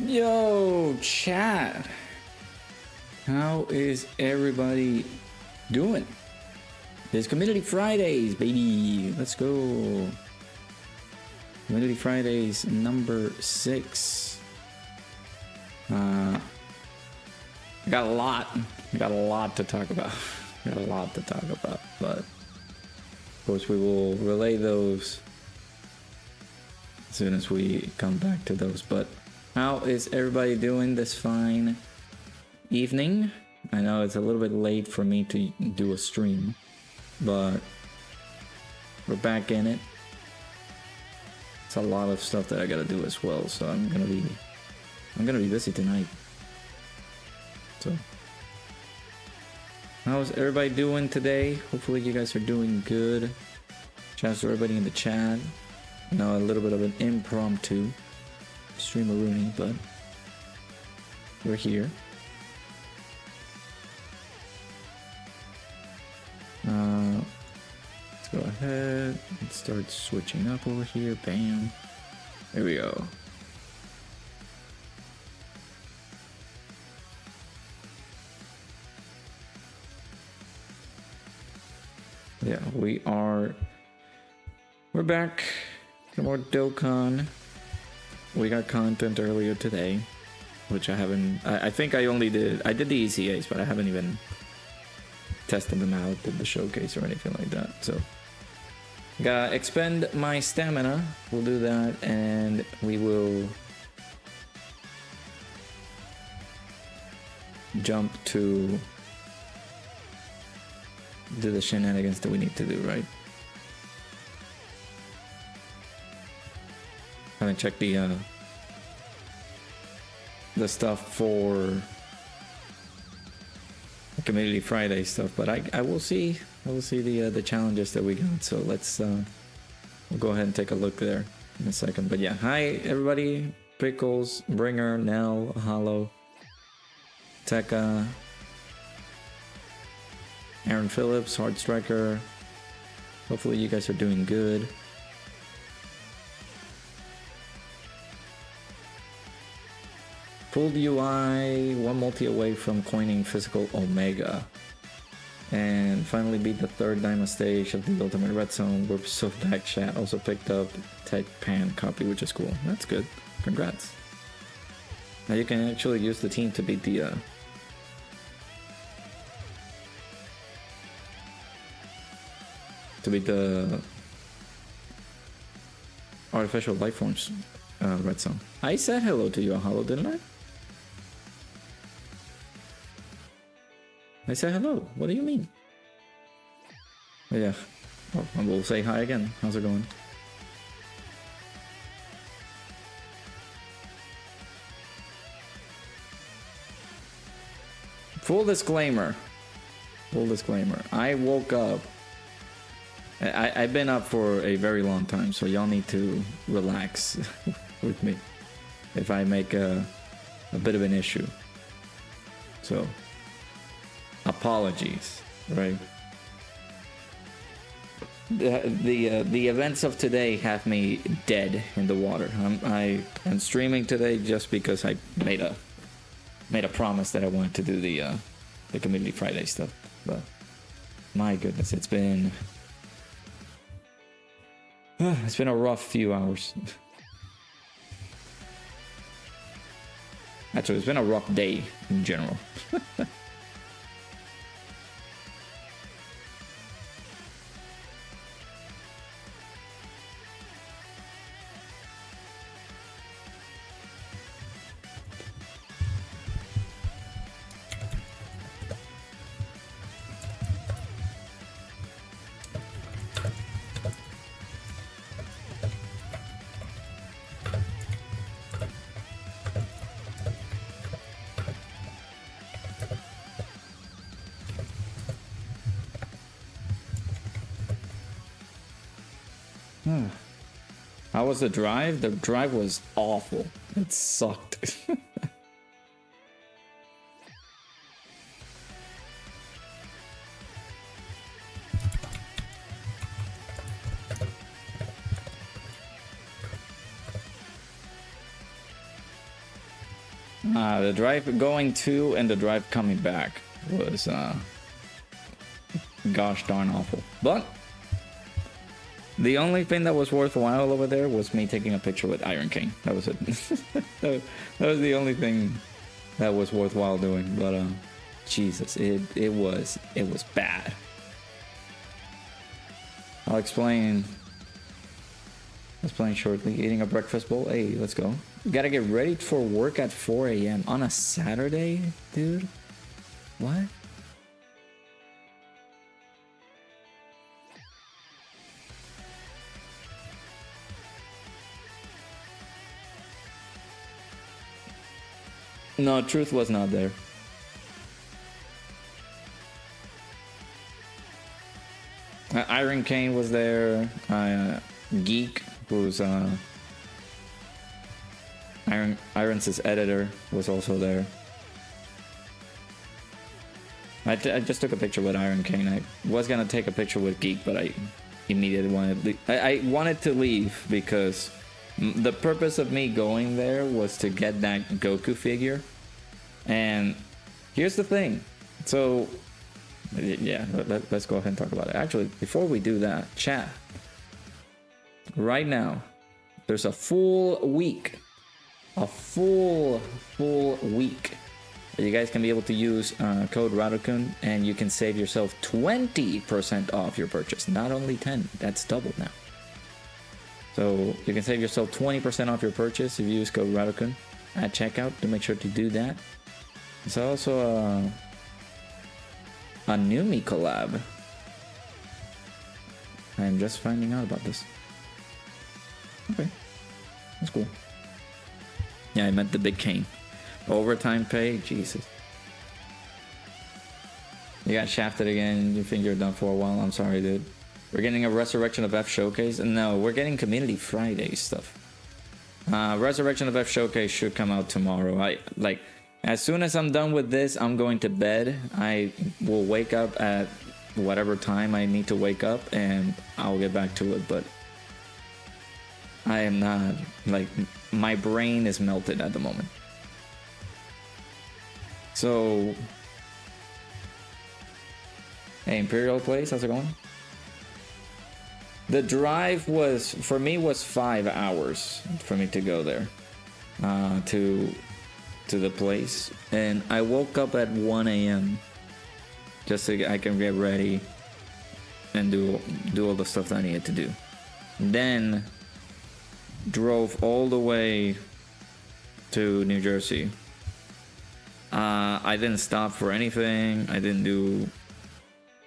Yo, chat. How is everybody doing? It's Community Fridays, baby. Let's go. Community Fridays number 6. Got a lot to talk about. But of course we will relay those as soon as we come back to those. But how is everybody doing this fine evening? I know it's a little bit late for me to do a stream, but we're back in it. It's a lot of stuff that I gotta do as well, so I'm gonna be busy tonight. So how's everybody doing today? Hopefully you guys are doing good. Shouts to everybody in the chat. I know a little bit of an impromptu streamaroonie, but we're here. Let's go ahead and start switching up over here. Bam. There we go. Yeah, we're back. Some more Dokkan. We got content earlier today, which I haven't. I think I did the ECAs, but I haven't even tested them out, did the showcase or anything like that. So, gotta expend my stamina. We'll do that, and we will jump to do the shenanigans that we need to do, right? Haven't checked the stuff for the Community Friday stuff, but I will see the challenges that we got. So let's we'll go ahead and take a look there in a second. But yeah, hi everybody, Pickles, Bringer, Nell, Hollow, Tekka, Aaron Phillips, Hard Striker. Hopefully you guys are doing good. Pulled UI, one multi away from coining physical Omega. And finally beat the 3rd Diamond stage of the Ultimate Red Zone. We're so back chat. Also picked up Tech Pan copy, which is cool. That's good. Congrats. Now you can actually use the team to beat the artificial life forms Red Zone. I said hello to you, Hollow, didn't I? I said hello. What do you mean? Oh, yeah. Oh, and we'll say hi again. How's it going? Full disclaimer. I woke up. I've been up for a very long time, so y'all need to relax with me if I make a bit of an issue. So, apologies, right? The events of today have me dead in the water. I'm streaming today just because I made a promise that I wanted to do the Community Friday stuff. But my goodness, it's been a rough few hours. Actually, it's been a rough day in general. How was the drive? The drive was awful. It sucked. The drive going to and the drive coming back was gosh darn awful. But the only thing that was worthwhile over there was me taking a picture with Iron King. That was it. that was the only thing that was worthwhile doing. But Jesus, it was bad. I'll explain shortly. Eating a breakfast bowl. Hey, let's go. Gotta get ready for work at 4 a.m. on a Saturday, dude. What? No, truth was not there. Iron Kane was there. Geek, who's Iron's editor, was also there. I just took a picture with Iron Kane. I was gonna take a picture with Geek, but I immediately wanted I wanted to leave because the purpose of me going there was to get that Goku figure. And here's the thing. So yeah, let's go ahead and talk about it. Actually, before we do that, chat. Right now, there's a full week. A full week. You guys can be able to use code Radokun and you can save yourself 20% off your purchase. Not only 10, that's double now. So you can save yourself 20% off your purchase if you use code Radokun at checkout. To make sure to do that. It's also a Numi collab. I'm just finding out about this. Okay, that's cool. Yeah, I meant the big cane. Overtime pay, Jesus. You got shafted again. You think you're done for a while. I'm sorry, dude. We're getting a Resurrection of F showcase. No, we're getting Community Friday stuff. Resurrection of F showcase should come out tomorrow. As soon as I'm done with this, I'm going to bed. I will wake up at whatever time I need to wake up and I'll get back to it. But I am not, my brain is melted at the moment. So, hey, Imperial Place, how's it going? The drive was, for me, was 5 hours for me to go there, to the place. And I woke up at 1 a.m. just so I can get ready and do all the stuff that I needed to do. Then drove all the way to New Jersey. I didn't stop for anything. I didn't do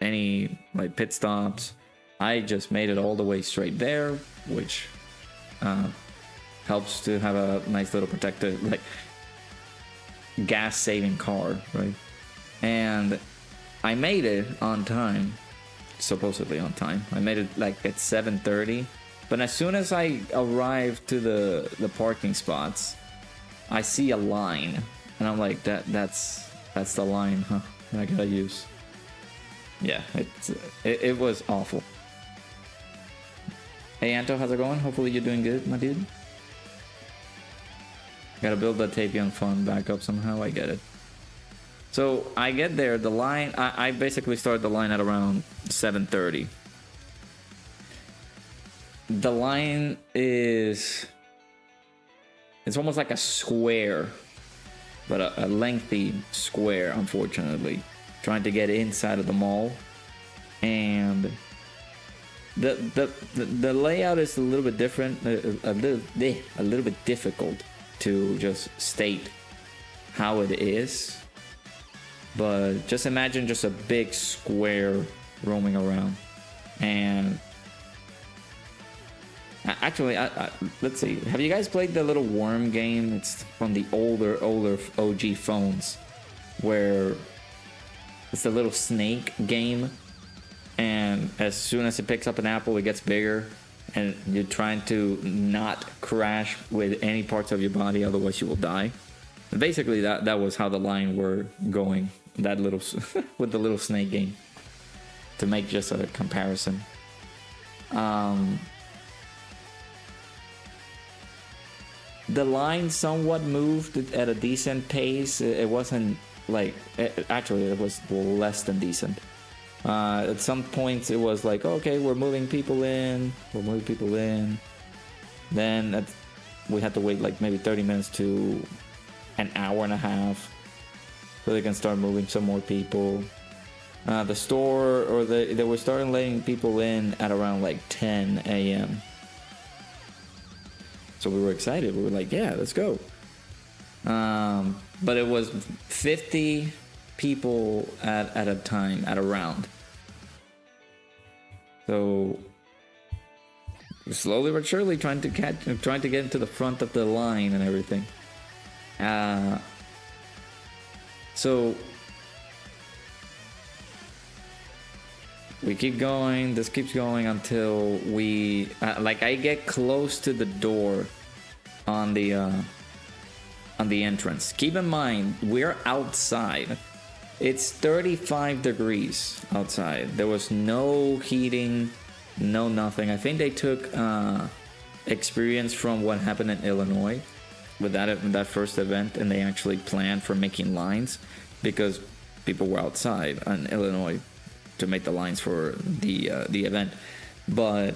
any pit stops. I just made it all the way straight there, which helps to have a nice little protected gas saving car, right? And I made it on time, supposedly on time. I made it at 7:30. But as soon as I arrived to the parking spots, I see a line, and I'm like, that's the line, huh? That I gotta use. Yeah, it was awful. Hey Anto, how's it going? Hopefully you're doing good, my dude. Gotta build that Tapion fund back up somehow. I get it. So I get there. The line. I basically started the line at around 7:30. The line is, it's almost like a square, but a lengthy square, unfortunately, trying to get inside of the mall. And the layout is a little bit different, a little bit difficult to just state how it is. But just imagine just a big square roaming around. And actually, let's see. Have you guys played the little worm game? It's from the older OG phones, where it's a little snake game, and as soon as it picks up an apple, it gets bigger, and you're trying to not crash with any parts of your body, otherwise you will die. Basically, that was how the line were going. That little with the little snake game, to make just a comparison. the line somewhat moved at a decent pace. It wasn't like, actually it was less than decent. At some points it was like, okay, we're moving people in. Then we had to wait like maybe 30 minutes to an hour and a half so they can start moving some more people. The store, or they were starting letting people in at around like 10 a.m. So we were excited. We were like, yeah, let's go. But it was 50 people at a time, at a round. So slowly but surely trying to get into the front of the line and everything. So we keep going. This keeps going until we like I get close to the door on the entrance. Keep in mind, we're outside. It's 35 degrees outside. There was no heating, no nothing. I think they took experience from what happened in Illinois with that first event, and they actually planned for making lines because people were outside in Illinois to make the lines for the event. But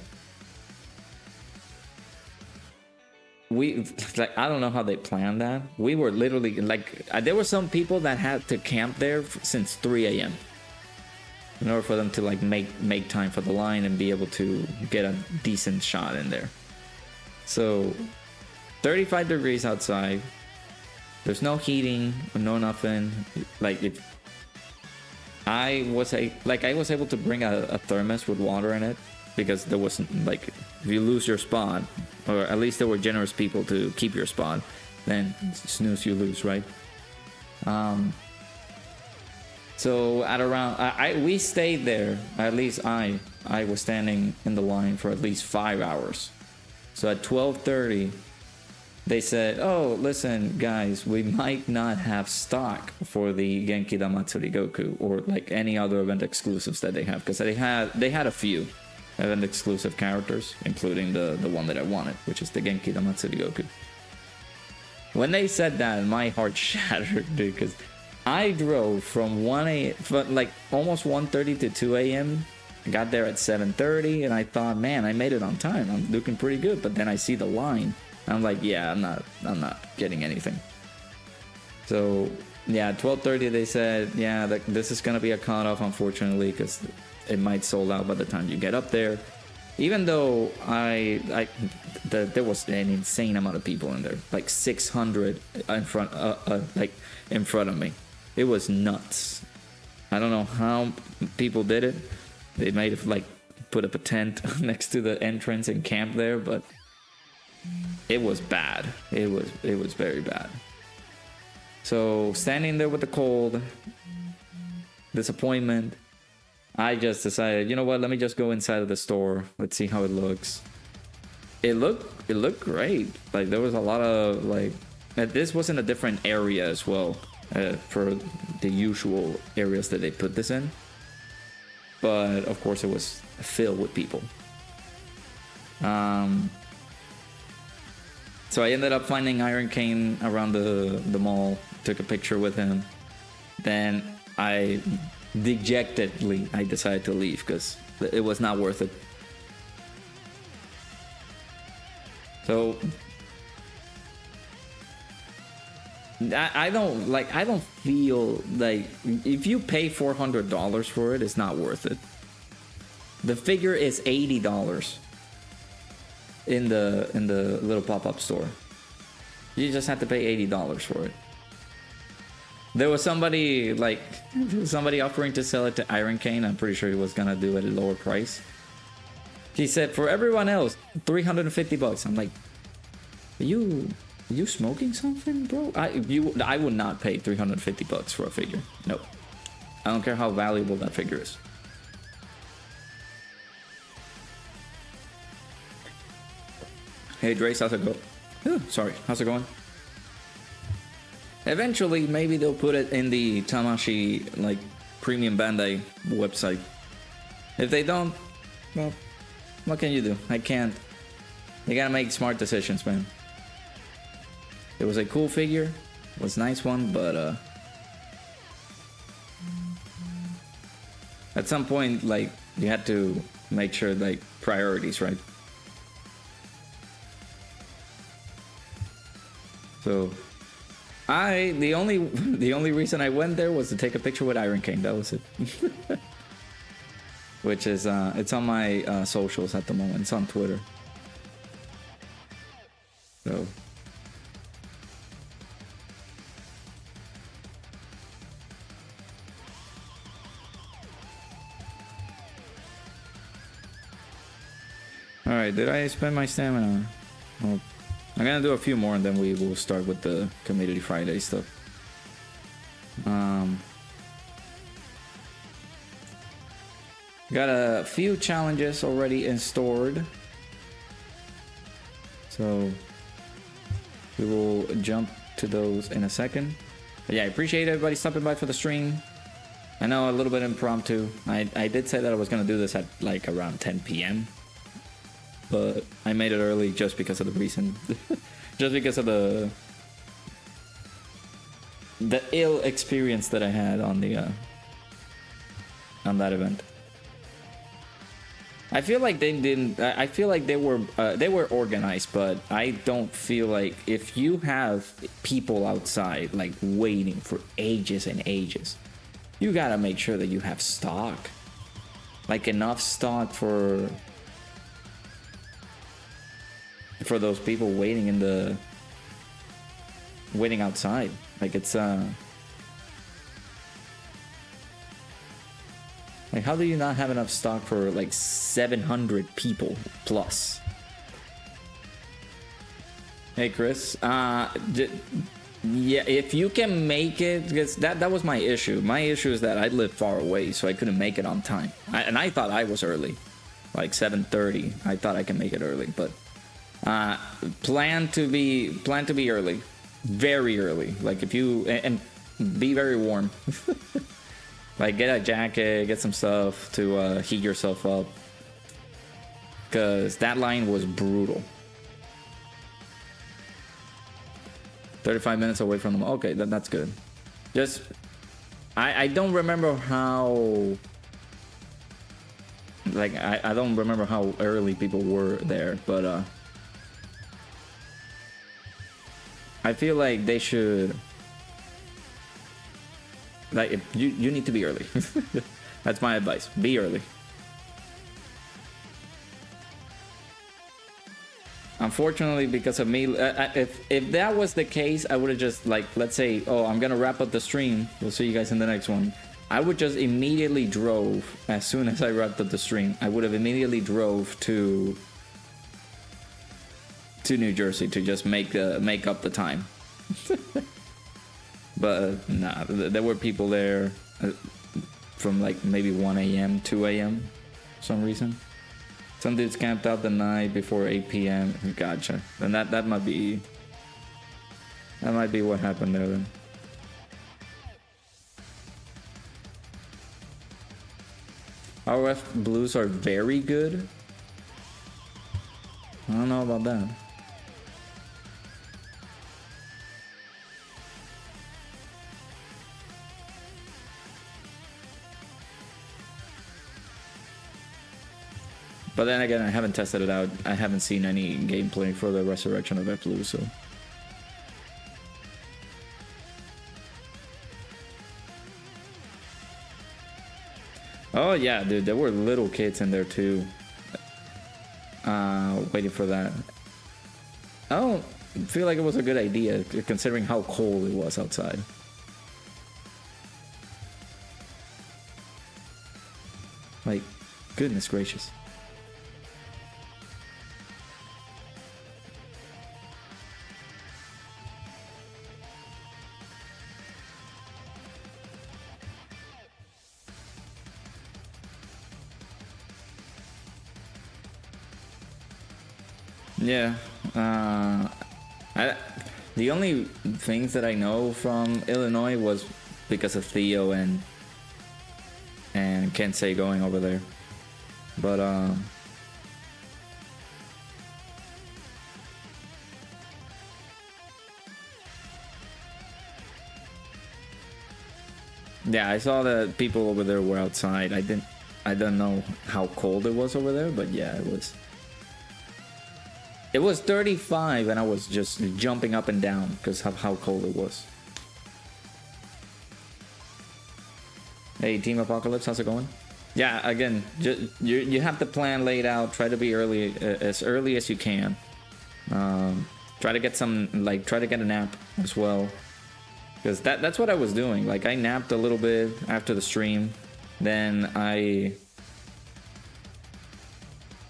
I don't know how they planned that. We were literally like, there were some people that had to camp there since 3 a.m. in order for them to like make time for the line and be able to get a decent shot in there. So 35 degrees outside. There's no heating, no nothing. Like I was able to bring a thermos with water in it because there wasn't, like, if you lose your spot, or at least there were generous people to keep your spot, then snooze, you lose, right? So at around, we stayed there. At least I was standing in the line for at least 5 hours. So at 12:30, they said, "Oh, listen, guys, we might not have stock for the Genki Damatsuri Goku or like any other event exclusives that they have, because they had a few event exclusive characters, including the one that I wanted, which is the Genki Damatsuri Goku." When they said that, my heart shattered, dude, because I drove from almost 1:30 to 2 a.m. I got there at 7:30, and I thought, man, I made it on time. I'm looking pretty good. But then I see the line. I'm like, yeah, I'm not getting anything. So yeah, 12:30 they said, yeah, this is gonna be a cutoff, unfortunately, because it might sold out by the time you get up there. Even though there was an insane amount of people in there, like 600 in front of me. It was nuts. I don't know how people did it. They might have like put up a tent next to the entrance and camped there, but it was bad. It was very bad. So standing there with the cold, disappointment, I just decided, you know what? Let me just go inside of the store. Let's see how it looks. It looked great. Like there was a lot of like, this was in a different area as well for the usual areas that they put this in. But of course, it was filled with people. So I ended up finding Iron Cane around the mall, took a picture with him. Then I dejectedly decided to leave because it was not worth it. So I don't feel like if you pay $400 for it, it's not worth it. The figure is $80. In the little pop-up store. You just have to pay $80 for it. There was somebody offering to sell it to Iron Cane. I'm pretty sure he was gonna do it at a lower price. He said for everyone else, $350. I'm like, are you smoking something, bro? I would not pay $350 for a figure. No. I don't care how valuable that figure is. Hey Drace, how's it going? Oh, sorry, how's it going? Eventually, maybe they'll put it in the Tamashi, like, Premium Bandai website. If they don't, well, what can you do? I can't. You gotta make smart decisions, man. It was a cool figure. It was a nice one, but at some point, like, you had to make sure, like, priorities, right? So the only reason I went there was to take a picture with Iron King. That was it. Which is it's on my socials at the moment. It's on Twitter. So all right, did I spend my stamina? Well, I'm gonna do a few more and then we will start with the Community Friday stuff. Got a few challenges already installed, so we will jump to those in a second. But yeah, I appreciate everybody stopping by for the stream. I know a little bit impromptu. I did say that I was gonna do this at like around 10 p.m. but I made it early just because of the reason, just because of the ill experience that I had on the on that event. I feel like they didn't. I feel like they were organized, but I don't feel like if you have people outside like waiting for ages and ages, you gotta make sure that you have stock, like enough stock for those people waiting waiting outside. Like it's like, how do you not have enough stock for like 700 people plus? Hey Chris, yeah, if you can make it, because that was my issue. My issue is that I live far away, so I couldn't make it on time. And I thought I was early, like 7:30. I thought I can make it early, but plan to be early, very early. Like if you and be very warm. Like get a jacket, get some stuff to heat yourself up, because that line was brutal. 35 minutes away from them. Okay, that's good. Just I don't remember how, like I don't remember how early people were there, but I feel like they should. Like you need to be early. That's my advice. Be early. Unfortunately, because of me, if that was the case, I would have just, like, let's say, oh, I'm gonna wrap up the stream. We'll see you guys in the next one. I would just immediately drove as soon as I wrapped up the stream. I would have immediately drove to New Jersey to just make up the time. But nah, there were people there from like maybe 1 a.m., 2 a.m. for some reason. Some dudes camped out the night before 8 p.m. Gotcha. And that might be what happened there then. RF blues are very good. I don't know about that. But then again, I haven't tested it out. I haven't seen any gameplay for the Resurrection of F Blue, so. Oh yeah, dude, there were little kids in there too. Waiting for that. I don't feel like it was a good idea, considering how cold it was outside. Like, goodness gracious. Yeah, the only things that I know from Illinois was because of Theo and Kensei going over there, but Yeah, I saw that people over there were outside. I don't know how cold it was over there, but yeah, it was. It was 35 and I was just jumping up and down because of how cold it was. Hey, Team Apocalypse, how's it going? Yeah, again, you have the plan laid out. Try to be early as you can. Try to get try to get a nap as well, because that's what I was doing. Like, I napped a little bit after the stream, then I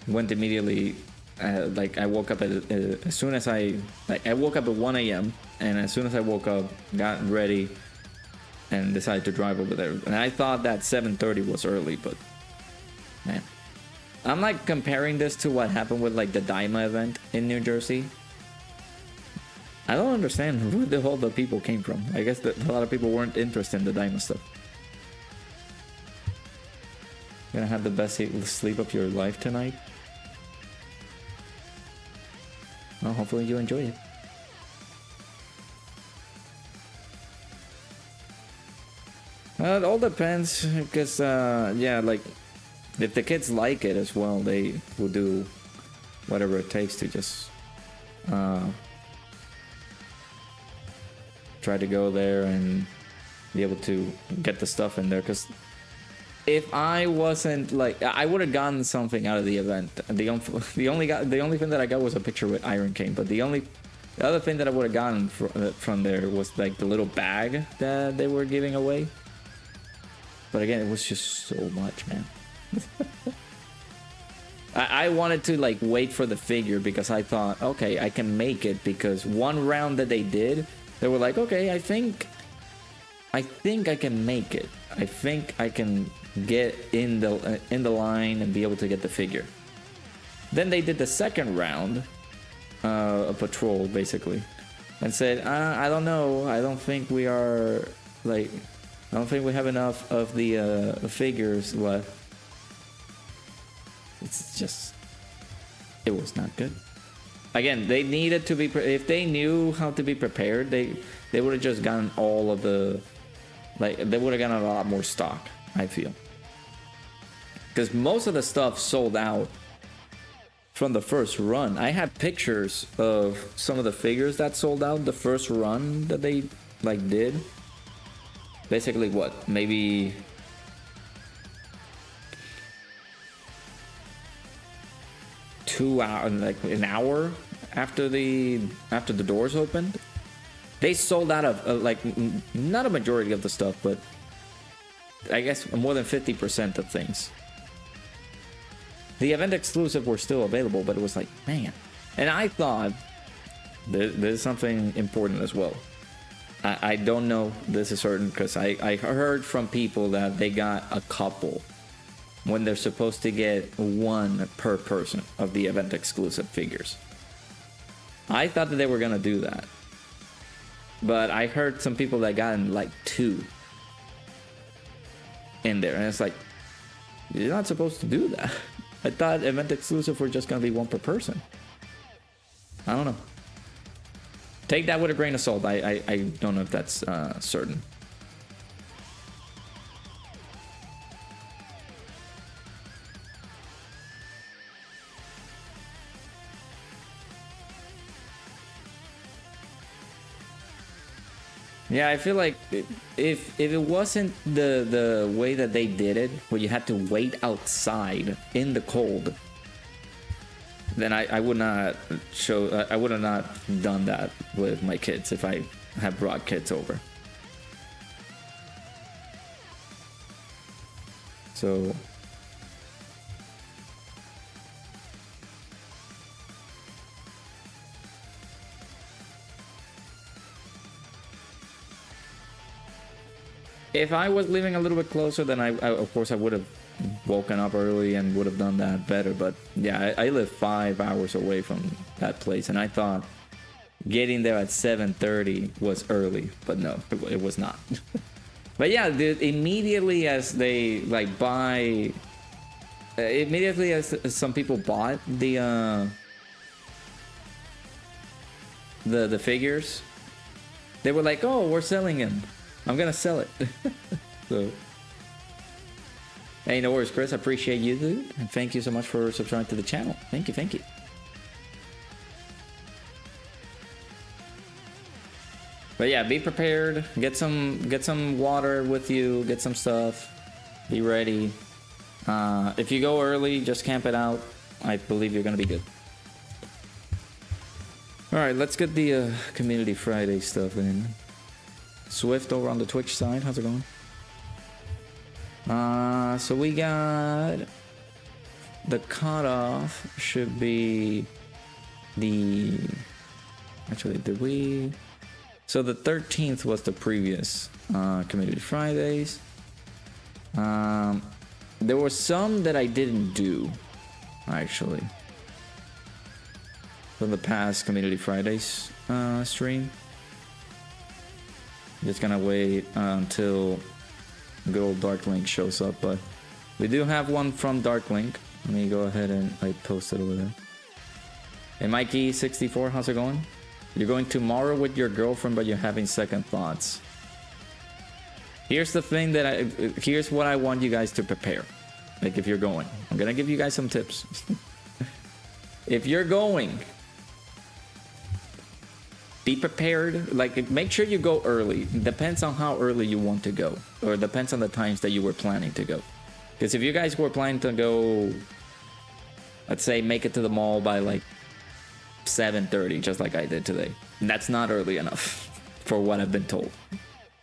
went immediately. Like, I woke up as soon as I woke up at 1 a.m. and as soon as I woke up, got ready and decided to drive over there. And I thought that 7:30 was early, but man, I'm like comparing this to what happened with like the Daima event in New Jersey. I don't understand where the hell the people came from. I guess that a lot of people weren't interested in the Daima stuff. Gonna have the best sleep of your life tonight. Well, hopefully you enjoy it. It all depends, because yeah, like if the kids like it as well, they will do whatever it takes to just try to go there and be able to get the stuff in there. Because if I wasn't like, I would have gotten something out of the event. The only thing that I got was a picture with Iron King, but the other thing that I would have gotten from there was like the little bag that they were giving away. But again, it was just so much, man. I wanted to like wait for the figure because I thought, okay, I can make it, because one round that they did, they were like, okay, I think I can make it. I think I can get in the line and be able to get the figure. Then they did the second round, a patrol basically, and said, I don't know. I don't think we are like. I don't think we have enough of the figures left. It's just, it was not good. Again, they needed to be, if they knew how to be prepared, they would have just gotten all of the, like, they would have gotten a lot more stock, I feel. Because most of the stuff sold out from the first run. I have pictures of some of the figures that sold out the first run that they, like, did. Basically, what, maybe 2 hours, like an hour after the doors opened, they sold out of like not a majority of the stuff, but I guess more than 50% of things. The event exclusive were still available, but it was like, man. And I thought there's something important as well. I don't know this is certain, because I heard from people that they got a couple when they're supposed to get one per person of the event exclusive figures. I thought that they were gonna do that, but I heard some people that got like 2 in there, and it's like, you're not supposed to do that. I thought event exclusive were just gonna be 1 per person. I don't know. Take that with a grain of salt. I don't know if that's certain. Yeah, I feel like if it wasn't the way that they did it, where you had to wait outside in the cold, then I would not I would have not done that with my kids if I had brought kids over. So if I was living a little bit closer, then I of course I would have woken up early and would have done that better. But yeah, I live 5 hours away from that place, and I thought getting there at 7:30 was early, but no, it was not. But yeah, immediately as they like buy, immediately as some people bought the figures, they were like, "Oh, we're selling him. I'm gonna sell it." So, hey, no worries, Chris. I appreciate you, dude, and thank you so much for subscribing to the channel. Thank you, thank you. But yeah, be prepared. Get some water with you. Get some stuff. Be ready. If you go early, just camp it out. I believe you're gonna be good. All right, let's get the Community Friday stuff in. Swift over on the Twitch side. How's it going? So we got the cutoff should be the. Actually, did we? So the 13th was the previous Community Fridays. There were some that I didn't do, actually, from the past Community Fridays stream. Just gonna wait until good old Dark Link shows up, but we do have one from Dark Link. Let me go ahead and post it over there. Hey Mikey64, how's it going? You're going tomorrow with your girlfriend, but you're having second thoughts. Here's the thing that here's what I want you guys to prepare. Like if you're going, I'm gonna give you guys some tips. If you're going, be prepared. Like make sure you go early. Depends on how early you want to go, or depends on the times that you were planning to go. Because if you guys were planning to go, let's say make it to the mall by like 7:30, just like I did today, that's not early enough for what I've been told,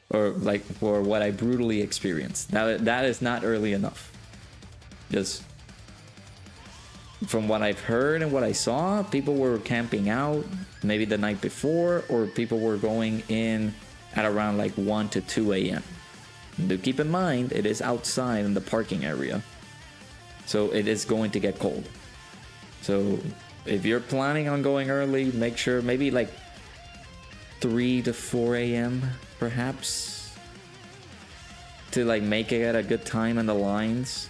or like for what I brutally experienced. That is not early enough. Just from what I've heard and what I saw, people were camping out maybe the night before, or people were going in at around like 1 to 2 a.m. Do keep in mind, it is outside in the parking area, so it is going to get cold. So if you're planning on going early, make sure maybe like 3 to 4 a.m. perhaps, to like make it at a good time in the lines.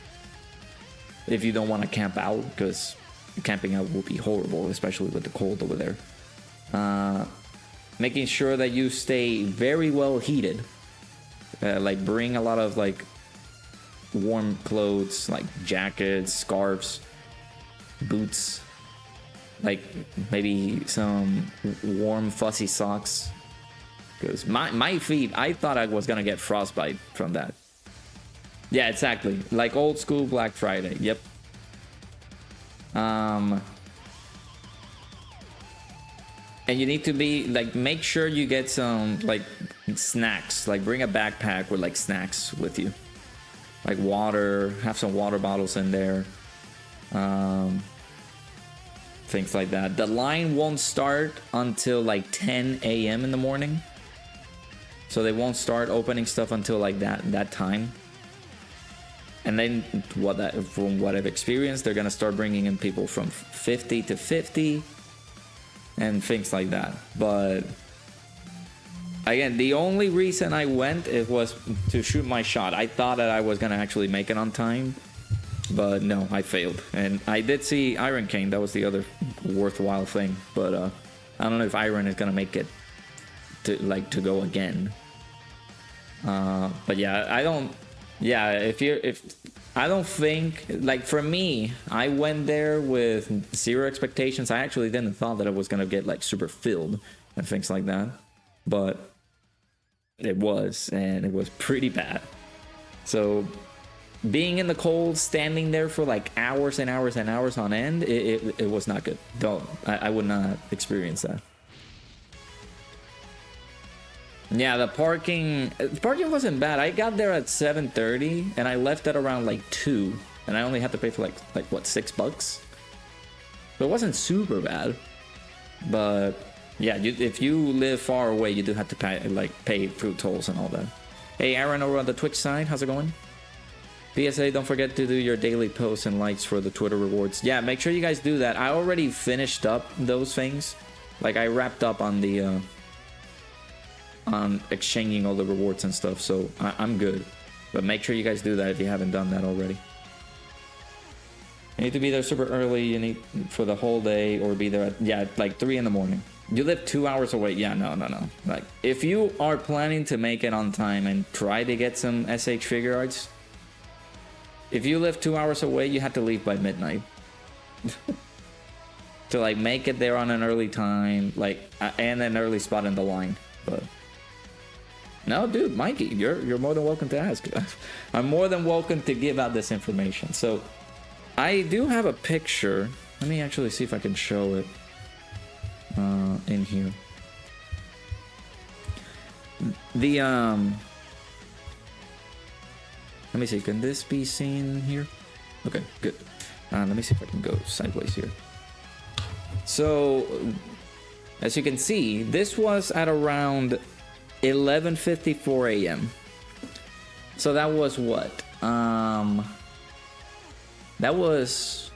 If you don't want to camp out, because camping out will be horrible, especially with the cold over there. Making sure that you stay very well heated. Like bring a lot of like warm clothes, like jackets, scarves, boots, like maybe some warm fuzzy socks, because my feet, I thought I was gonna get frostbite from that. Yeah, exactly, like old school Black Friday. Yep. And you need to be like, make sure you get some like snacks, like bring a backpack with like snacks with you, like water, have some water bottles in there, things like that. The line won't start until like 10 a.m. in the morning, so they won't start opening stuff until like that time. And then from what I've experienced, they're gonna start bringing in people from 50 to 50 and things like that. But again, the only reason I went, it was to shoot my shot. I thought that I was gonna actually make it on time, but no, I failed. And I did see Iron King. That was the other worthwhile thing. But I don't know if Iron is gonna make it to go again. But yeah, I don't. Yeah, if I don't think, like for me, I went there with zero expectations. I actually didn't thought that it was gonna get like super filled and things like that, but it was, and it was pretty bad. So being in the cold, standing there for like hours and hours and hours on end, it was not good. I would not experience that. Yeah, the parking wasn't bad. I got there at 7:30 and I left at around like 2, and I only had to pay for like what, $6. So it wasn't super bad. But yeah, if you live far away, you do have to pay food tolls and all that. Hey Aaron over on the Twitch side, how's it going? PSA, don't forget to do your daily posts and likes for the Twitter rewards. Yeah, make sure you guys do that. I already finished up those things. Like I wrapped up on the on exchanging all the rewards and stuff, so I'm good. But make sure you guys do that if you haven't done that already. You need to be there super early. You need for the whole day, or be there at like 3 in the morning. You live 2 hours away. Yeah, no. Like, if you are planning to make it on time and try to get some SH figure arts, if you live 2 hours away, you have to leave by midnight. To like make it there on an early time, like, and an early spot in the line. But no, dude, Mikey, you're more than welcome to ask. I'm more than welcome to give out this information. So I do have a picture. Let me actually see if I can show it in here. The let me see, can this be seen here? Okay, good. Let me see if I can go sideways here. So as you can see, this was at around 11:54 a.m. So that was what? That was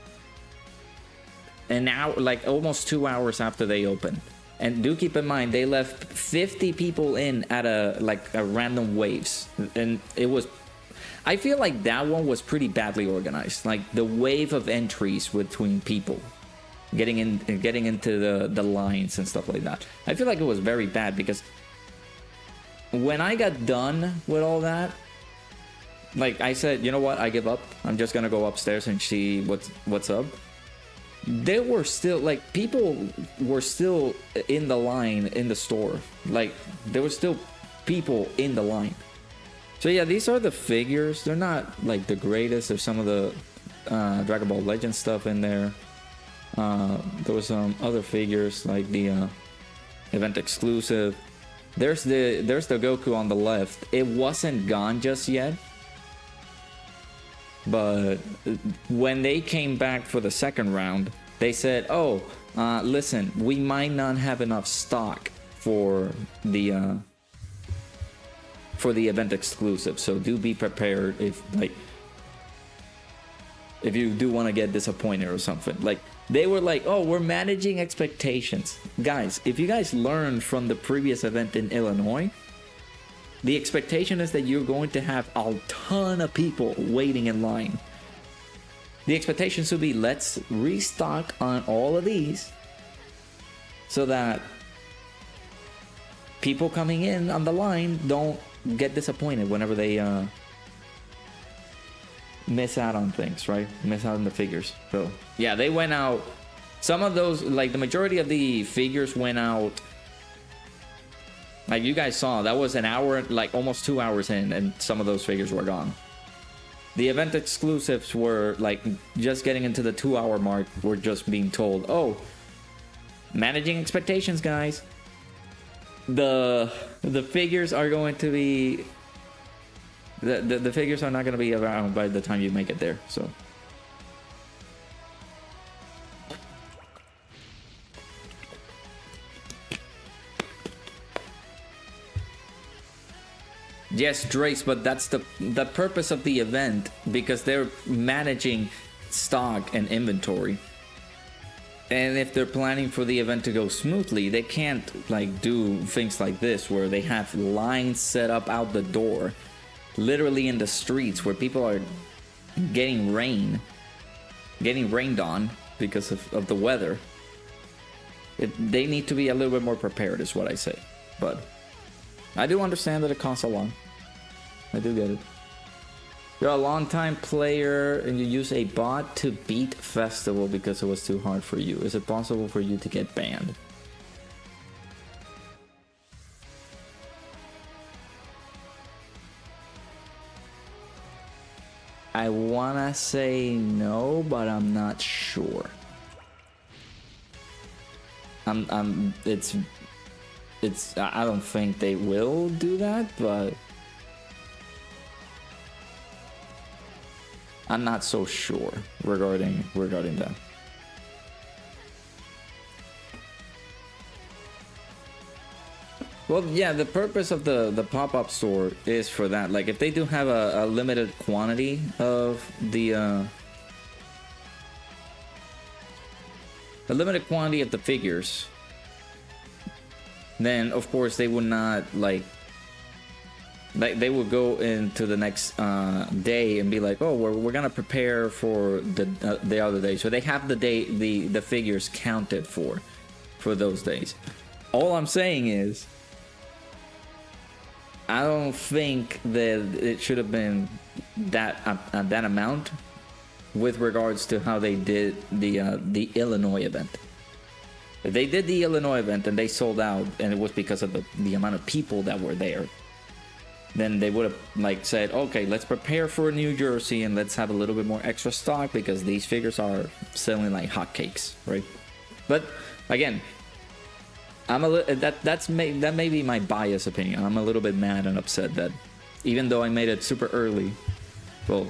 an hour, like almost 2 hours after they opened. And do keep in mind, they left 50 people in at a random waves, and it was. I feel like that one was pretty badly organized. Like the wave of entries between people getting into the lines and stuff like that. I feel like it was very bad because when I got done with all that, like I said, you know what? I give up. I'm just gonna go upstairs and see what's up. There were still like people were still in the line in the store. Like there were still people in the line. So yeah, these are the figures. They're not like the greatest. There's some of the Dragon Ball Legends stuff in there. There was some other figures like the event exclusive. There's the Goku on the left. It wasn't gone just yet, but when they came back for the second round, they said, "Oh, listen, we might not have enough stock for the event exclusive, so do be prepared if you do want to get disappointed or something." Like they were like, "Oh, we're managing expectations." Guys, if you guys learned from the previous event in Illinois, the expectation is that you're going to have a ton of people waiting in line. The expectation should be, let's restock on all of these so that people coming in on the line don't get disappointed whenever they miss out on things, right? Miss out on the figures. So yeah, they went out. Some of those, like the majority of the figures went out. Like you guys saw, that was an hour, like almost 2 hours in, and some of those figures were gone. The event exclusives were like just getting into the 2 hour mark. We're just being told, "Oh, managing expectations, guys. The figures are going to be the figures are not going to be around by the time you make it there." So yes, Drace, but that's the purpose of the event, because they're managing stock and inventory. And if they're planning for the event to go smoothly, they can't like do things like this where they have lines set up out the door, literally in the streets where people are getting rained on because of the weather. They need to be a little bit more prepared, is what I say. But I do understand that it costs a lot. I do get it. You're a long-time player and you use a bot to beat Festival because it was too hard for you. Is it possible for you to get banned? I wanna say no, but I'm not sure. It's I don't think they will do that, but I'm not so sure regarding that. Well, yeah, the purpose of the pop-up store is for that. Like, if they do have a limited quantity of the figures, then of course they would not they would go into the next day and be like, oh, we're gonna prepare for the other day, so they have the figures counted for those days. all I'm saying is, I don't think that it should have been that amount with regards to how they did the Illinois event. If they did the Illinois event and they sold out, and it was because of the amount of people that were there, then they would have like said, okay, let's prepare for New Jersey and let's have a little bit more extra stock because these figures are selling like hotcakes, right? But again, I'm a little that may be my biased opinion. I'm a little bit mad and upset that even though I made it super early, well,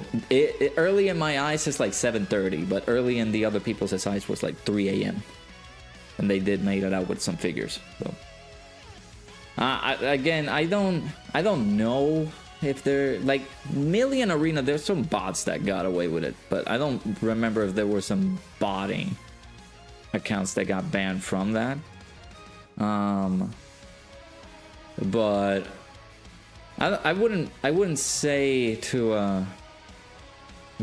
early in my eyes is like 7:30, but early in the other people's eyes was like 3 a.m. and they did made it out with some figures. So again, I don't know if they're like Million Arena. There's some bots that got away with it, but I don't remember if there were some botting accounts that got banned from that. But I wouldn't say to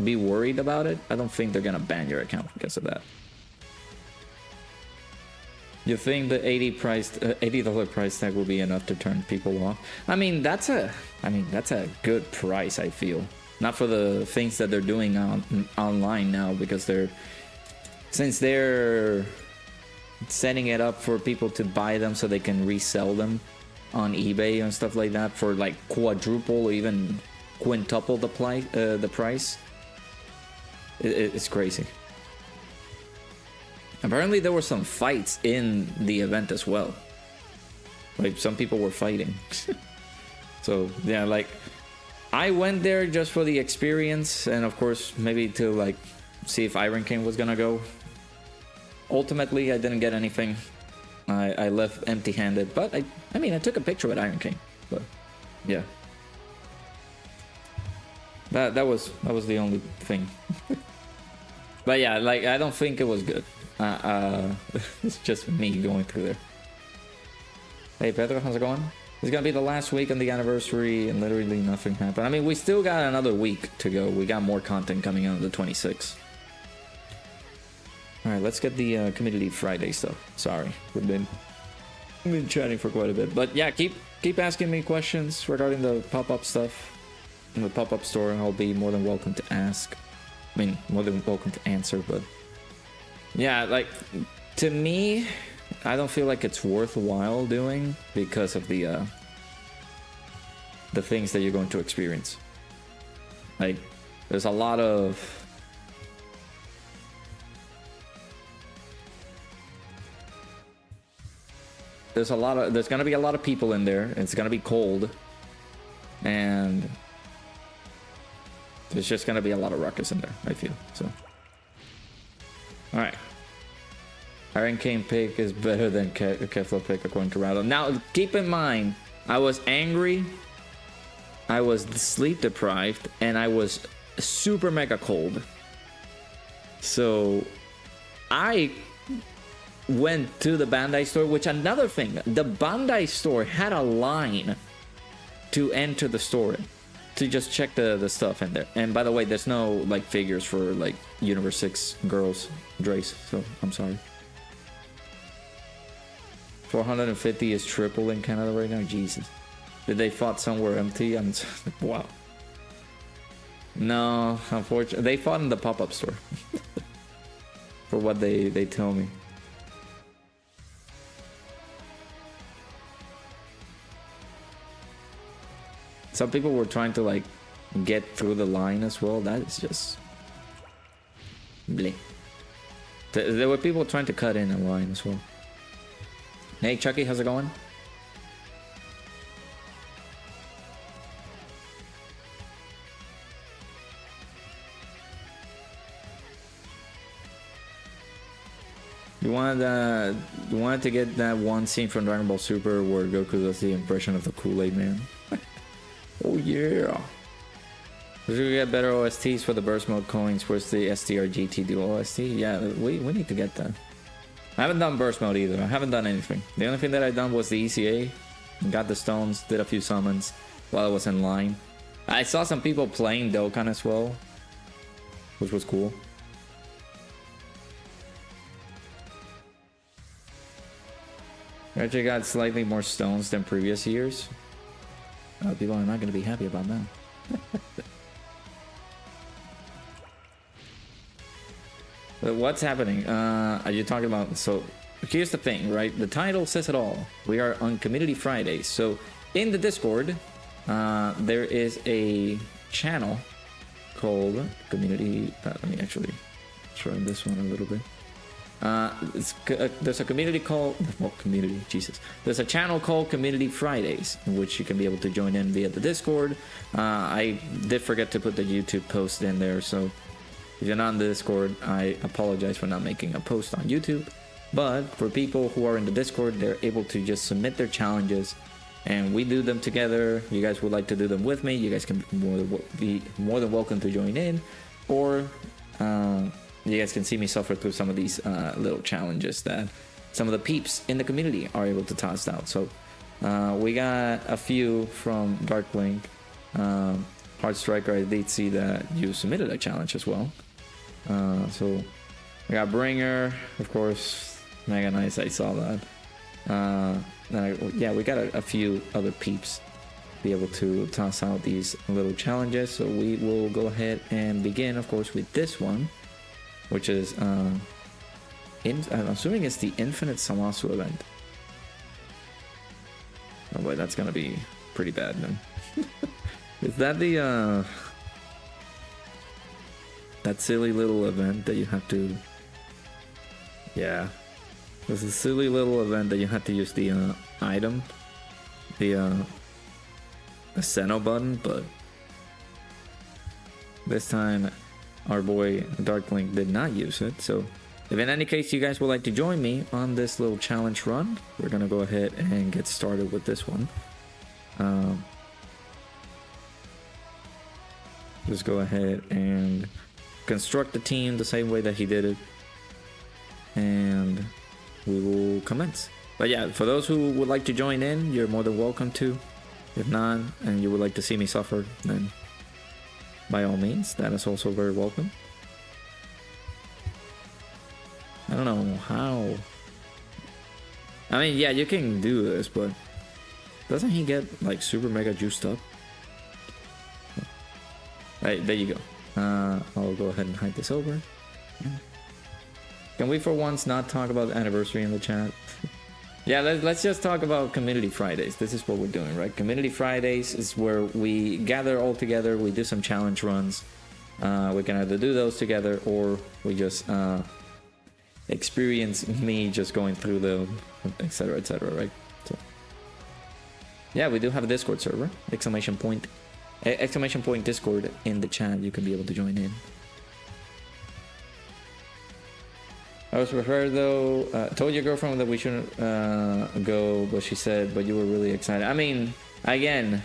be worried about it. I don't think they're gonna ban your account because of that. You think the $80 price tag will be enough to turn people off? I mean, that's a good price, I feel. Not for the things that they're doing online now, because since they're setting it up for people to buy them so they can resell them on eBay and stuff like that for like quadruple or even quintuple the price. It's crazy. Apparently there were some fights in the event as well. Like some people were fighting. So yeah, like I went there just for the experience and of course maybe to like see if Iron King was gonna go. Ultimately I didn't get anything. I left empty-handed, but I mean I took a picture with Iron King. But yeah. That was the only thing. But yeah, like I don't think it was good. It's just me going through there. Hey Pedro, how's it going? It's gonna be the last week on the anniversary and literally nothing happened. I mean, we still got another week to go. We got more content coming out on the 26th. Alright, let's get the Community Friday stuff. Sorry, we've been chatting for quite a bit. But yeah, keep asking me questions regarding the pop-up stuff in the pop-up store. I'll be more than welcome to ask. I mean, more than welcome to answer, but yeah, like to me, I don't feel like it's worthwhile doing because of the things that you're going to experience. Like, there's a lot of there's gonna be a lot of people in there. It's gonna be cold, and there's just gonna be a lot of ruckus in there, I feel. So, all right. Iron King pick is better than Kefla pick according to Rado. Now, keep in mind, I was angry, I was sleep deprived, and I was super mega cold. So, I went to the Bandai store, which another thing, the Bandai store had a line to enter the store to just check the stuff in there. And by the way, there's no like figures for like Universe 6 girls Drace, so I'm sorry. 450 is triple in Canada right now. Jesus, did they fought somewhere empty? I'm wow. No, unfortunately, they fought in the pop-up store. For what they tell me. Some people were trying to like get through the line as well. That is just bleh. There were people trying to cut in a line as well. Hey Chucky, how's it going? You wanted to get that one scene from Dragon Ball Super where Goku does the impression of the Kool-Aid Man. Oh yeah. We're gonna get better OSTs for the burst mode coins. Where's the STR-GT dual OST? Yeah, we need to get that. I haven't done burst mode either. I haven't done anything. The only thing that I've done was the ECA. Got the stones, did a few summons while I was in line. I saw some people playing Dokkan as well, which was cool. Actually got slightly more stones than previous years. People are not going to be happy about that. But what's happening? Are you talking about... So, here's the thing, right? The title says it all. We are on Community Fridays. So, in the Discord, there is a channel called Community... let me actually try this one a little bit. There's a community called... Well, community, Jesus. There's a channel called Community Fridays, in which you can be able to join in via the Discord. I did forget to put the YouTube post in there, so if you're not in the Discord, I apologize for not making a post on YouTube. But for people who are in the Discord, they're able to just submit their challenges, and we do them together. You guys would like to do them with me, you guys can be more than welcome to join in, or... you guys can see me suffer through some of these little challenges that some of the peeps in the community are able to toss out. So we got a few from Darkwing. Hard Striker, I did see that you submitted a challenge as well. So we got Bringer, of course, Mega Nice, I saw that. Yeah, we got a few other peeps be able to toss out these little challenges. So we will go ahead and begin, of course, with this one, which is, I'm assuming it's the Infinite Samasu event. Oh boy, that's gonna be pretty bad then. Is that the, that silly little event that you have to... Yeah. There's a silly little event that you have to use the, item. The Seno button, but... This time... Our boy Darklink did not use it, so if in any case you guys would like to join me on this little challenge run, we're gonna go ahead and get started with this one. Just go ahead and construct the team the same way that he did it, and we will commence. But yeah, for those who would like to join in, you're more than welcome to. If not, and you would like to see me suffer, then by all means, that is also very welcome. I don't know how. I mean, yeah, you can do this, but doesn't he get like super mega juiced up? Right, there you go. I'll go ahead and hide this over. Can we for once not talk about the anniversary in the chat? Yeah, let's just talk about Community Fridays. This is what we're doing, right? Community Fridays is where we gather all together, we do some challenge runs. We can either do those together, or we just experience me just going through them, etc, right? So, yeah, we do have a Discord server, exclamation point Discord in the chat. You can be able to join in. I was prepared though. Told your girlfriend that we shouldn't go, but she said, but you were really excited. I mean, again,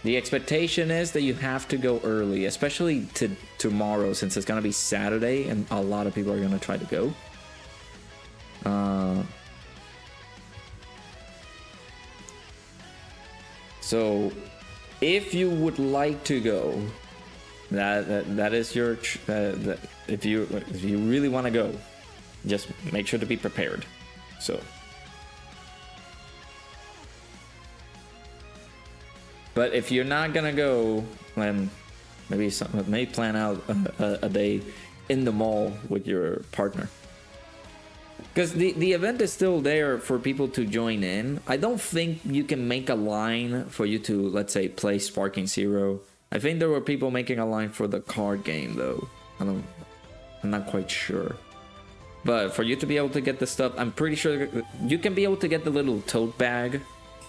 the expectation is that you have to go early, especially to tomorrow, since it's gonna be Saturday and a lot of people are gonna try to go. So, if you would like to go, that is your. If you really want to go, just make sure to be prepared. So, but if you're not gonna go, then maybe plan out a day in the mall with your partner, because the event is still there for people to join in. I don't think you can make a line for you to, let's say, play Sparking Zero. I think there were people making a line for the card game though. I'm not quite sure. But for you to be able to get the stuff, I'm pretty sure you can be able to get the little tote bag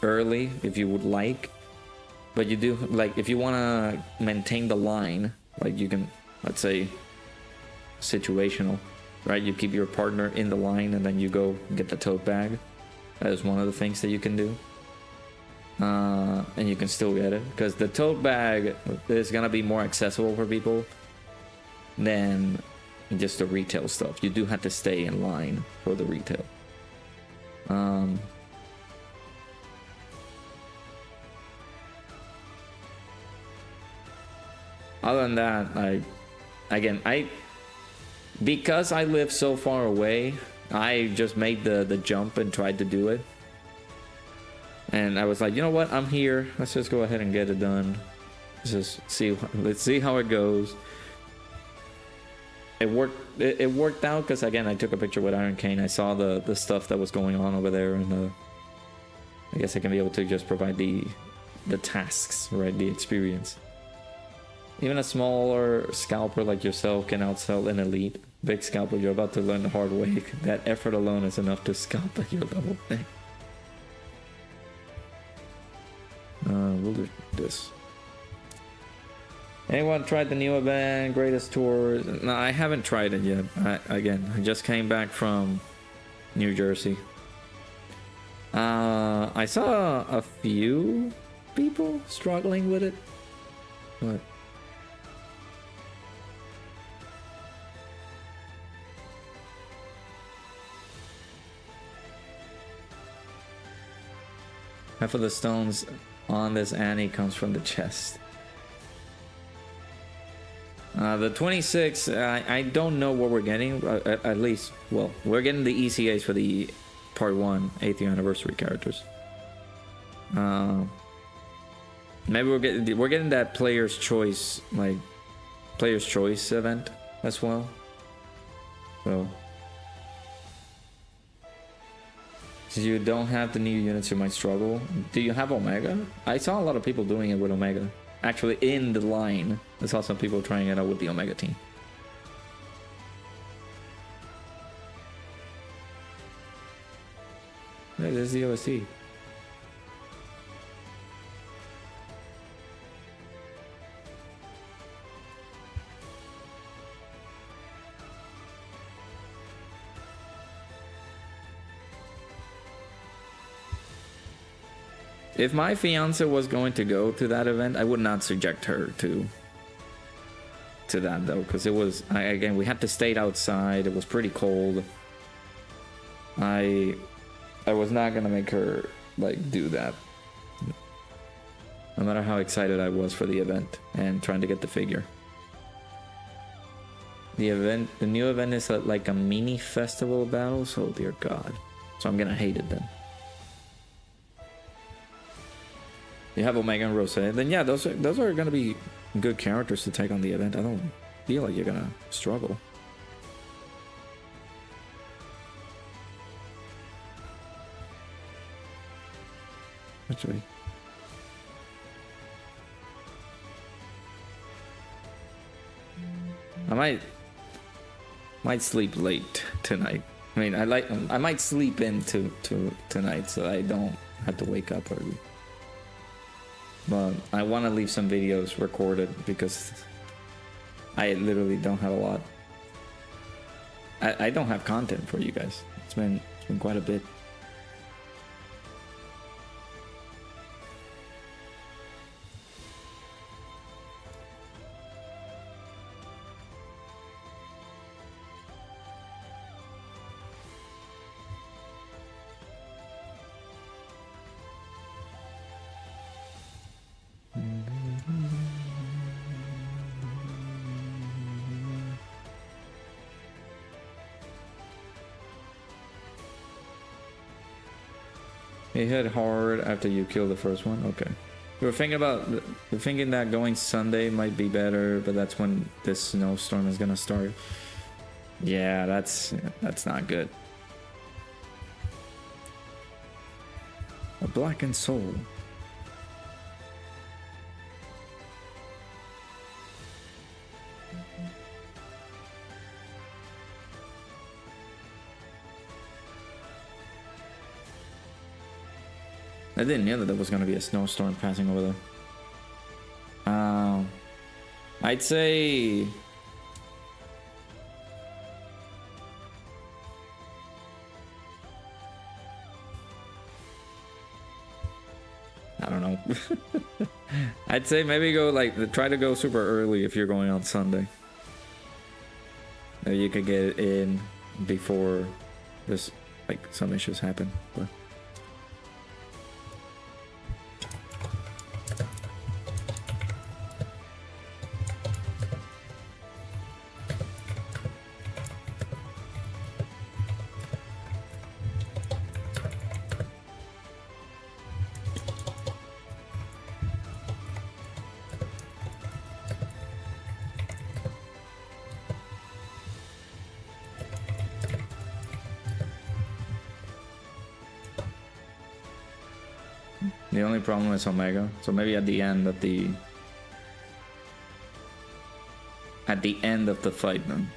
early if you would like. But you do, like, if you want to maintain the line, like you can, let's say, situational, right? You keep your partner in the line and then you go get the tote bag. That is one of the things that you can do. And you can still get it, because the tote bag is gonna be more accessible for people than just the retail stuff. You do have to stay in line for the retail. Other than that, because I live so far away, I just made the jump and tried to do it. And I was like, you know what? I'm here. Let's just go ahead and get it done. Let's see how it goes. It worked out because, again, I took a picture with Iron Cane. I saw the stuff that was going on over there, and I guess I can be able to just provide the tasks, right? The experience. Even a smaller scalper like yourself can outsell an elite. Big scalper, you're about to learn the hard way. That effort alone is enough to scalp at your level. We'll do this. Anyone tried the new event, Greatest Tours? No, I haven't tried it yet. I just came back from New Jersey. I saw a few people struggling with it, but half of the stones on this Annie comes from the chest. The 26, I don't know what we're getting. At least, well, we're getting the ECAs for the Part 1 8th anniversary characters. Maybe we're getting that player's choice event as well. So, if you don't have the new units, you might struggle. Do you have Omega? I saw a lot of people doing it with Omega. Actually, in the line, I saw some people trying it out with the Omega team. Hey, there's the OST. If my fiance was going to go to that event, I would not subject her to that though, because it was, again, we had to stay outside. It was pretty cold. I was not gonna make her like do that, no matter how excited I was for the event and trying to get the figure. The new event is like a mini festival battle, so dear God. So I'm gonna hate it then. You have Omega and Rose, then yeah, those are gonna be good characters to take on the event. I don't feel like you're gonna struggle. Actually, I might sleep late tonight. I mean, I might sleep into tonight so I don't have to wake up early. But I want to leave some videos recorded because I literally don't have a lot. I don't have content for you guys. It's been quite a bit. It hit hard after you kill the first one. Okay. We're thinking that going Sunday might be better, but that's when this snowstorm is gonna start. Yeah, that's not good. A blackened soul. I didn't know that there was going to be a snowstorm passing over there. I'd say... I don't know. I'd say maybe try to go super early if you're going on Sunday. Maybe you could get it in before this, some issues happen. But The only problem is Omega. So maybe at the end of the fight then.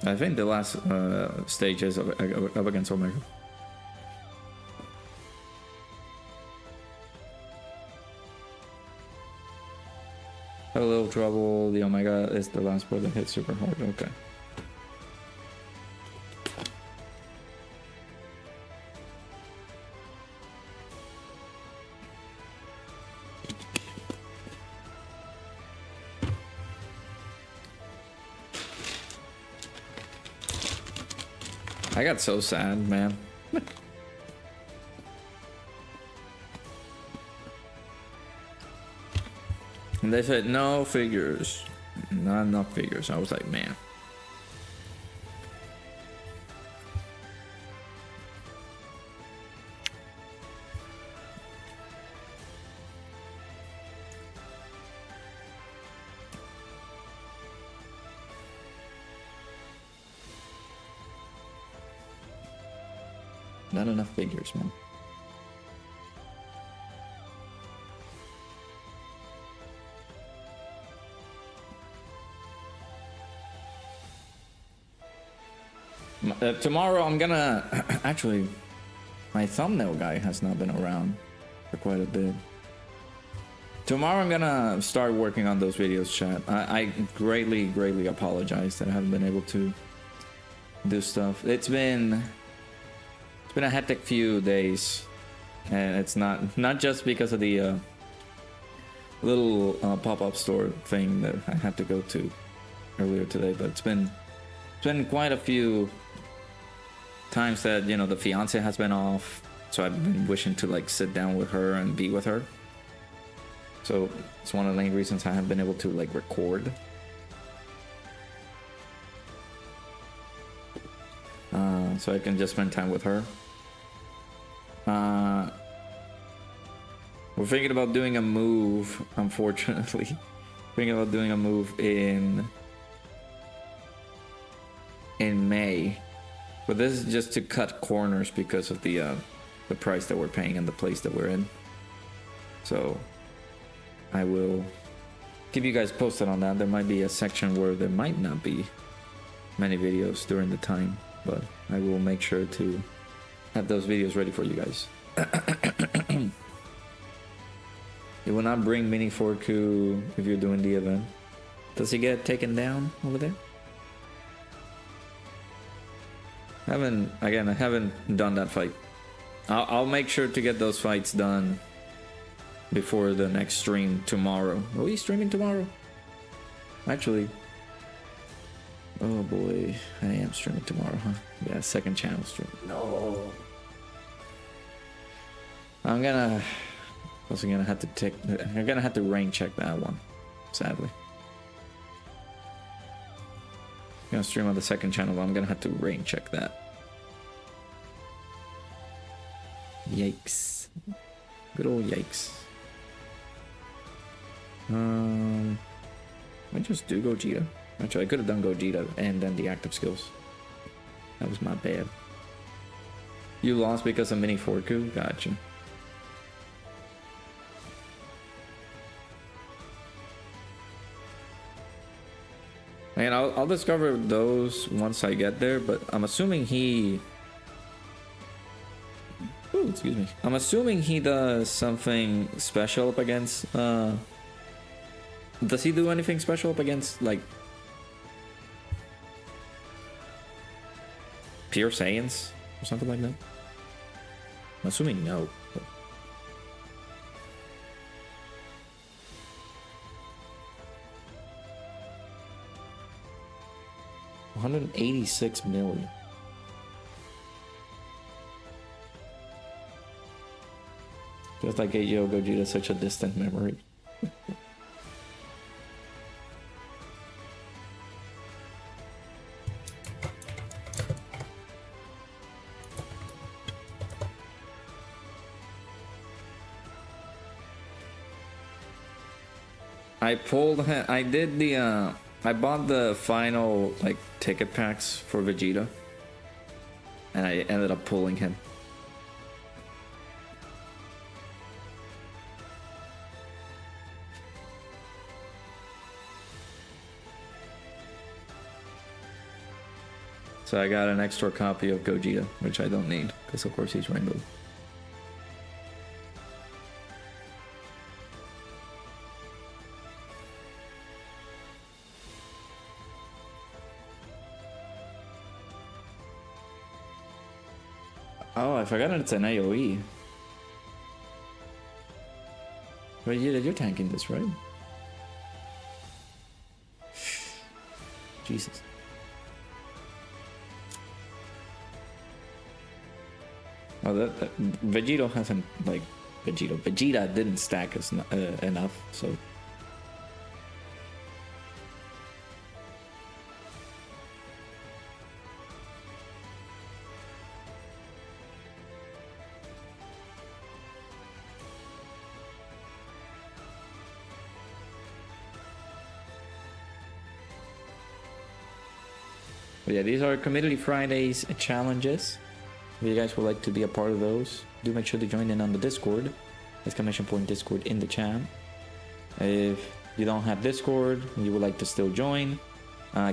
I think the last stage is up against Omega. Had a little trouble. The Omega is the last part that hits super hard. Okay. I got so sad, man. And they said no figures, not enough figures. I was like, man. Not enough figures, man. Tomorrow I'm gonna actually, my thumbnail guy has not been around for quite a bit. Tomorrow I'm gonna start working on those videos, chat. I greatly apologize that I haven't been able to do stuff. It's been a hectic few days, and it's not just because of the little pop-up store thing that I had to go to earlier today, but it's been quite a few times that, you know, the fiance has been off, so I've been wishing to like sit down with her and be with her. So it's one of the main reasons I haven't been able to like record. So I can just spend time with her. We're thinking about doing a move, unfortunately. Thinking about doing a move in May. But this is just to cut corners because of the price that we're paying and the place that we're in. So I will keep you guys posted on that. There might be a section where there might not be many videos during the time, but I will make sure to have those videos ready for you guys. You will not bring Mini Forku if you're doing the event. Does he get taken down over there? I haven't done that fight. I'll make sure to get those fights done before the next stream tomorrow. Are we streaming tomorrow? Actually, oh boy, I am streaming tomorrow, huh? Yeah, second channel stream. No. I'm gonna have to rain check that one, sadly. I'm gonna stream on the second channel, but I'm gonna have to rain check that. Yikes. Good old yikes. I just do Gogeta. Actually, I could have done Gogeta and then the active skills. That was my bad. You lost because of Mini Forku? Gotcha. And I'll discover those once I get there, but I'm assuming he... Ooh, excuse me. I'm assuming he does something special up against... Does he do anything special up against, like... Pure Saiyans? Or something like that? I'm assuming no. But... 186 million. Feels like AGO Gogeta is such a distant memory. I bought the final like ticket packs for Vegeta, and I ended up pulling him. So I got an extra copy of Gogeta, which I don't need, because of course he's rainbow. Oh, I forgot it's an AoE. But you're tanking this, right? Jesus. Oh, that Vegito hasn't, like, Vegeta didn't stack us enough, so. But yeah, these are Community Fridays challenges. If you guys would like to be a part of those, do make sure to join in on the Discord. Exclamation point Discord in the chat. If you don't have Discord, you would like to still join,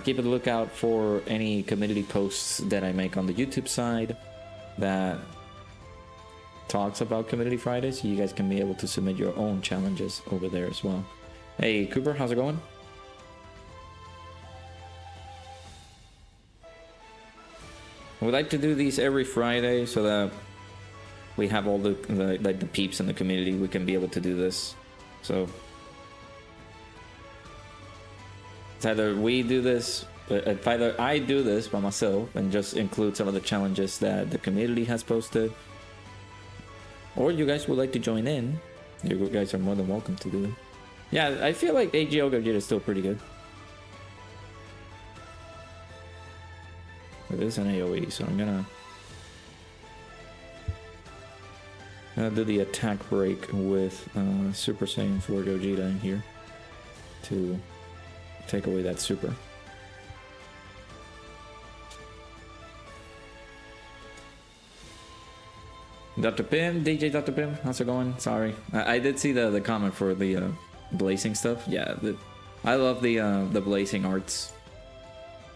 keep a lookout for any community posts that I make on the YouTube side that talks about Community Fridays. So you guys can be able to submit your own challenges over there as well. Hey Cooper, how's it going? We like to do these every Friday so that we have all the peeps in the community. We can be able to do this. So it's either we do this, if either I do this by myself and just include some of the challenges that the community has posted, or you guys would like to join in, you guys are more than welcome to do it. Yeah, I feel like AGL Gogeta is still pretty good. It is an AoE, so I'm gonna do the attack break with Super Saiyan 4 Gogeta in here to take away that super. Dr. Pim, DJ Dr. Pim, how's it going? Sorry, I did see the comment for the blazing stuff. Yeah, I love the blazing arts.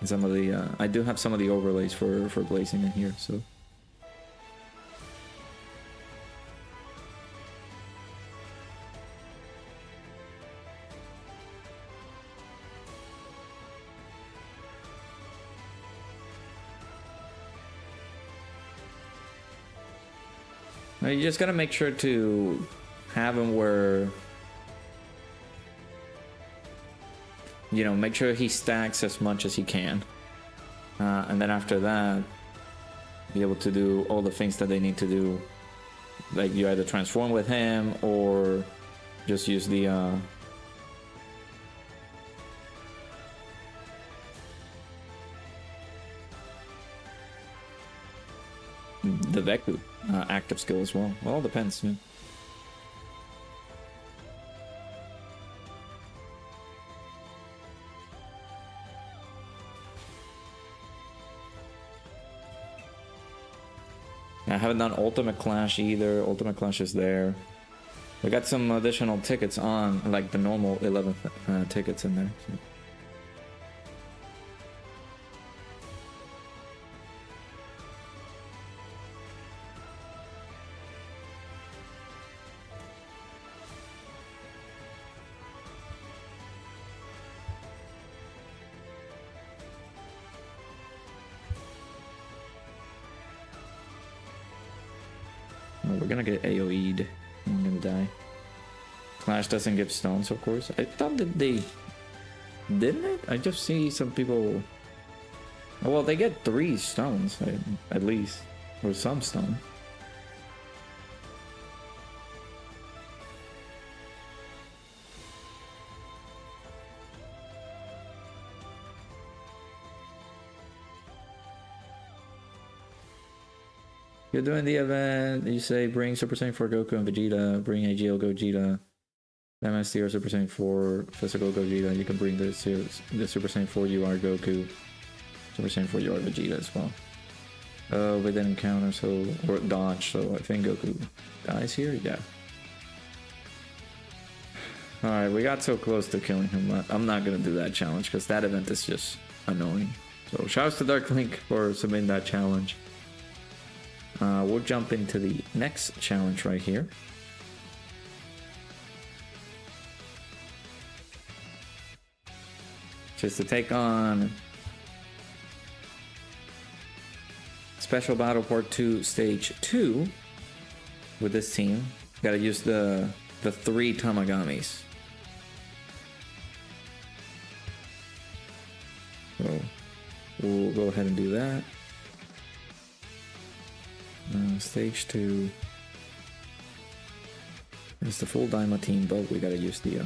Some of the I do have some of the overlays for blazing in here, so now you just gotta make sure to have them where, you know, make sure he stacks as much as he can, and then after that be able to do all the things that they need to do, like you either transform with him or just use the Veku active skill as well. Well, all depends, yeah. I haven't done Ultimate Clash either. Ultimate Clash is there. We got some additional tickets on, like the normal 11th tickets in there. So. We're gonna get AoE'd. I'm gonna die. Clash doesn't give stones, of course. I thought that they didn't it? I just see some people. Well, they get 3 stones at least, or some stone. You're doing the event, you say bring Super Saiyan 4 Goku and Vegeta, bring AGL Gogeta, MST or Super Saiyan 4 Physical Gogeta, you can bring the Super Saiyan 4 UR Goku, Super Saiyan 4 UR Vegeta as well. Oh, we didn't counter, so, or dodge, so I think Goku dies here, yeah. Alright, we got so close to killing him, but I'm not gonna do that challenge, because that event is just annoying. So shouts to Dark Link for submitting that challenge. We'll jump into the next challenge right here. Just to take on Special Battle Part 2 Stage 2 with this team. Gotta use the 3 Tamagamis. So we'll go ahead and do that. Stage 2 is the full Daima team, but we gotta use the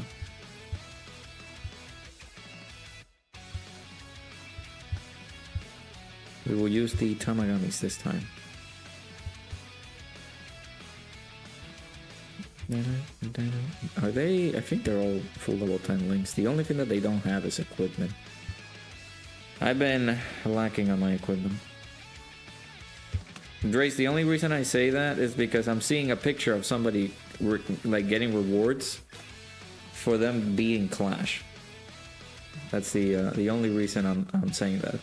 we will use the Tamagamis this time. Are they? I think they're all full level 10 links. The only thing that they don't have is equipment. I've been lacking on my equipment. Drace, the only reason I say that is because I'm seeing a picture of somebody like getting rewards for them beating Clash. That's the only reason I'm saying that.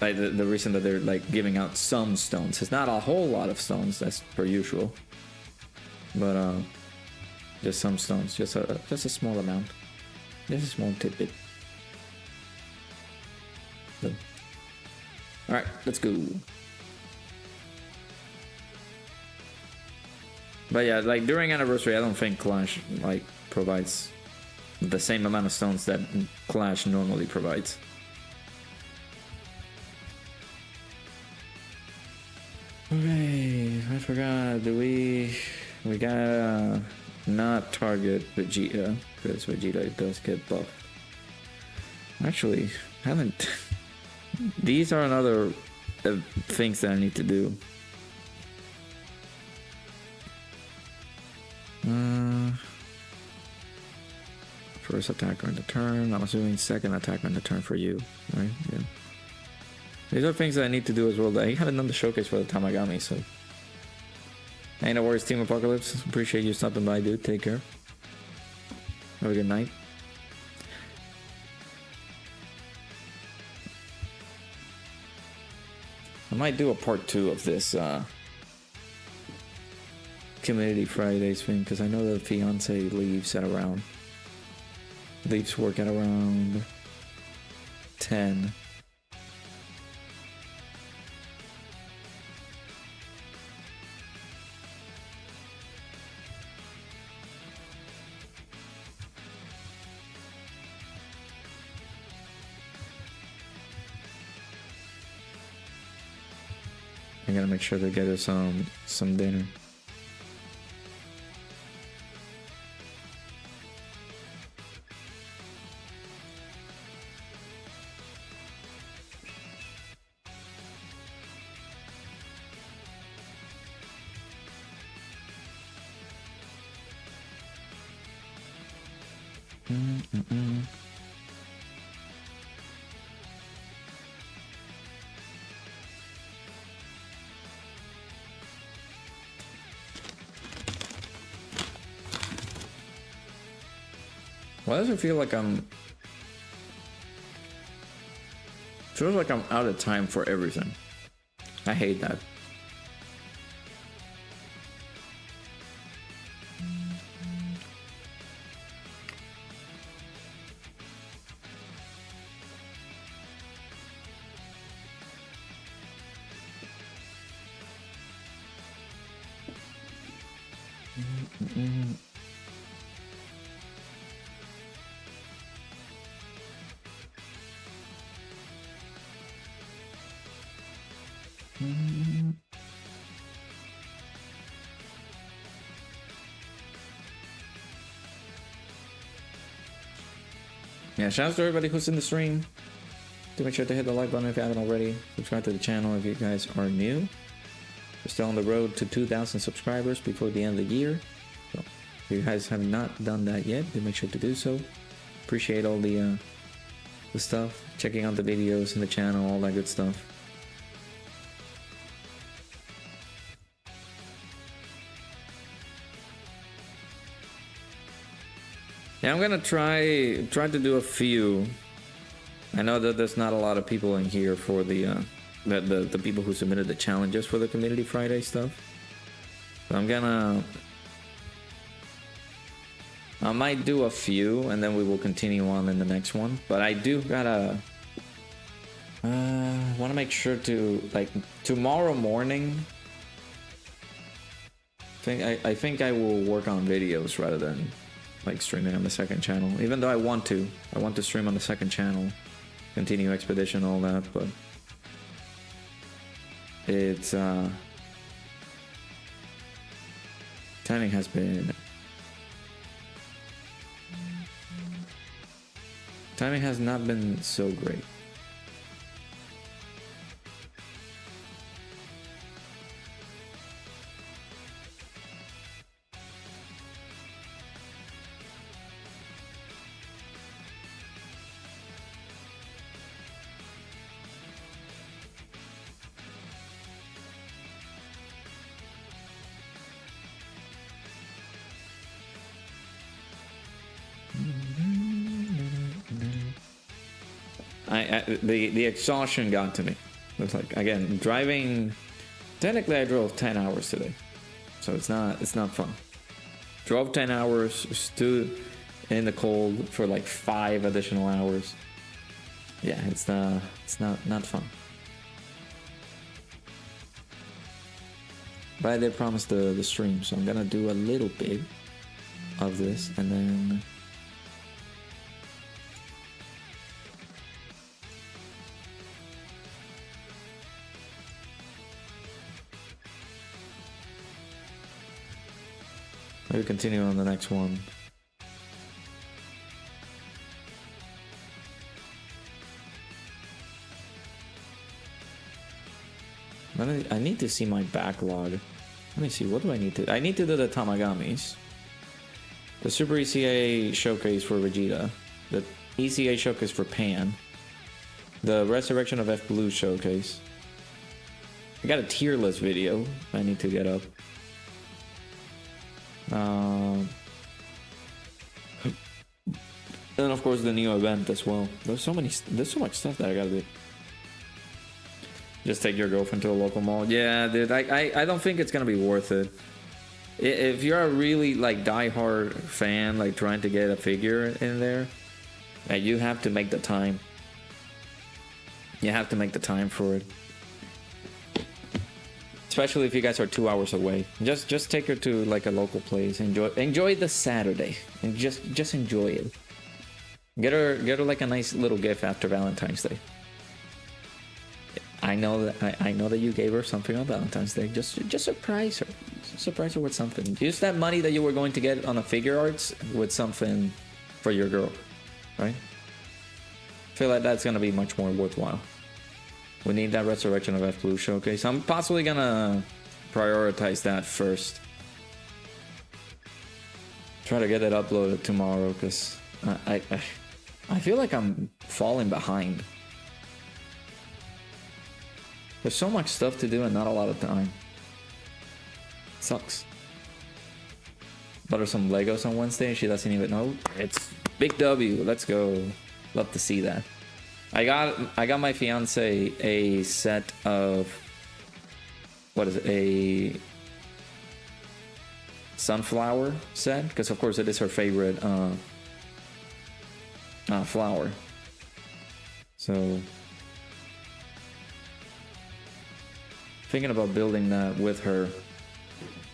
Like the reason that they're like giving out some stones. It's not a whole lot of stones, that's per usual. But just some stones, just a small amount. Just a small tidbit. So. Alright, let's go. But yeah, like during Anniversary, I don't think Clash like provides the same amount of stones that Clash normally provides. Okay, I forgot. We gotta not target Vegeta because Vegeta does get buffed. Actually, haven't. These are another things that I need to do. First attack on the turn. I'm assuming second attack on the turn for you, right? Yeah. These are things that I need to do as well. I haven't done the showcase for the Tamagami, so. Hey, no worries, Team Apocalypse. Appreciate you stopping by, dude. Take care. Have a good night. I might do a part 2 of this Community Fridays thing, because I know that fiance leaves work at around 10. I gotta make sure to get her some dinner. Why does it feel like feels like I'm out of time for everything? I hate that. Yeah, shout out to everybody who's in the stream. Do make sure to hit the like button if you haven't already. Subscribe to the channel if you guys are new. We're still on the road to 2,000 subscribers before the end of the year. So if you guys have not done that yet, do make sure to do so. Appreciate all the stuff, checking out the videos in the channel, all that good stuff. Yeah, I'm gonna try to do a few. I know that there's not a lot of people in here for the people who submitted the challenges for the Community Friday stuff. So I might do a few and then we will continue on in the next one. But I do gotta want to make sure to, like, tomorrow morning. I think I will work on videos rather than like streaming on the second channel. Even though I want to stream on the second channel, continue Expedition, all that, but it's timing has not been so great. The exhaustion got to me. It's like, again, driving. Technically, I drove 10 hours today, so it's not fun. Drove 10 hours, stood in the cold for like 5 additional hours. Yeah, it's not fun. But I did promise the stream, so I'm gonna do a little bit of this and then. Maybe continue on the next one. I need to see my backlog. Let me see, what do I need to... I need to do the Tamagamis. The Super ECA showcase for Vegeta. The ECA showcase for Pan. The Resurrection of F Blue showcase. I got a tier list video I need to get up. And of course the new event as well. There's so much stuff that I gotta do. Just take your girlfriend to a local mall. Yeah, dude, I don't think it's gonna be worth it. If you're a really like diehard fan, like trying to get a figure in there, you have to make the time. You have to make the time for it. Especially if you guys are 2 hours away. Just take her to like a local place. Enjoy the Saturday and just enjoy it. Get her like a nice little gift after Valentine's Day. I know that you gave her something on Valentine's Day. Just surprise her. Surprise her with something. Use that money that you were going to get on the figure arts with something for your girl, right? I feel like that's gonna be much more worthwhile. We need that Resurrection of F Blue showcase. I'm possibly gonna prioritize that first. Try to get it uploaded tomorrow because I feel like I'm falling behind. There's so much stuff to do and not a lot of time. Sucks. Bought her some Legos on Wednesday. She doesn't even know. It's big W. Let's go. Love to see that. I got my fiance a set of, what is it, a sunflower set, because of course it is her favorite flower. So thinking about building that with her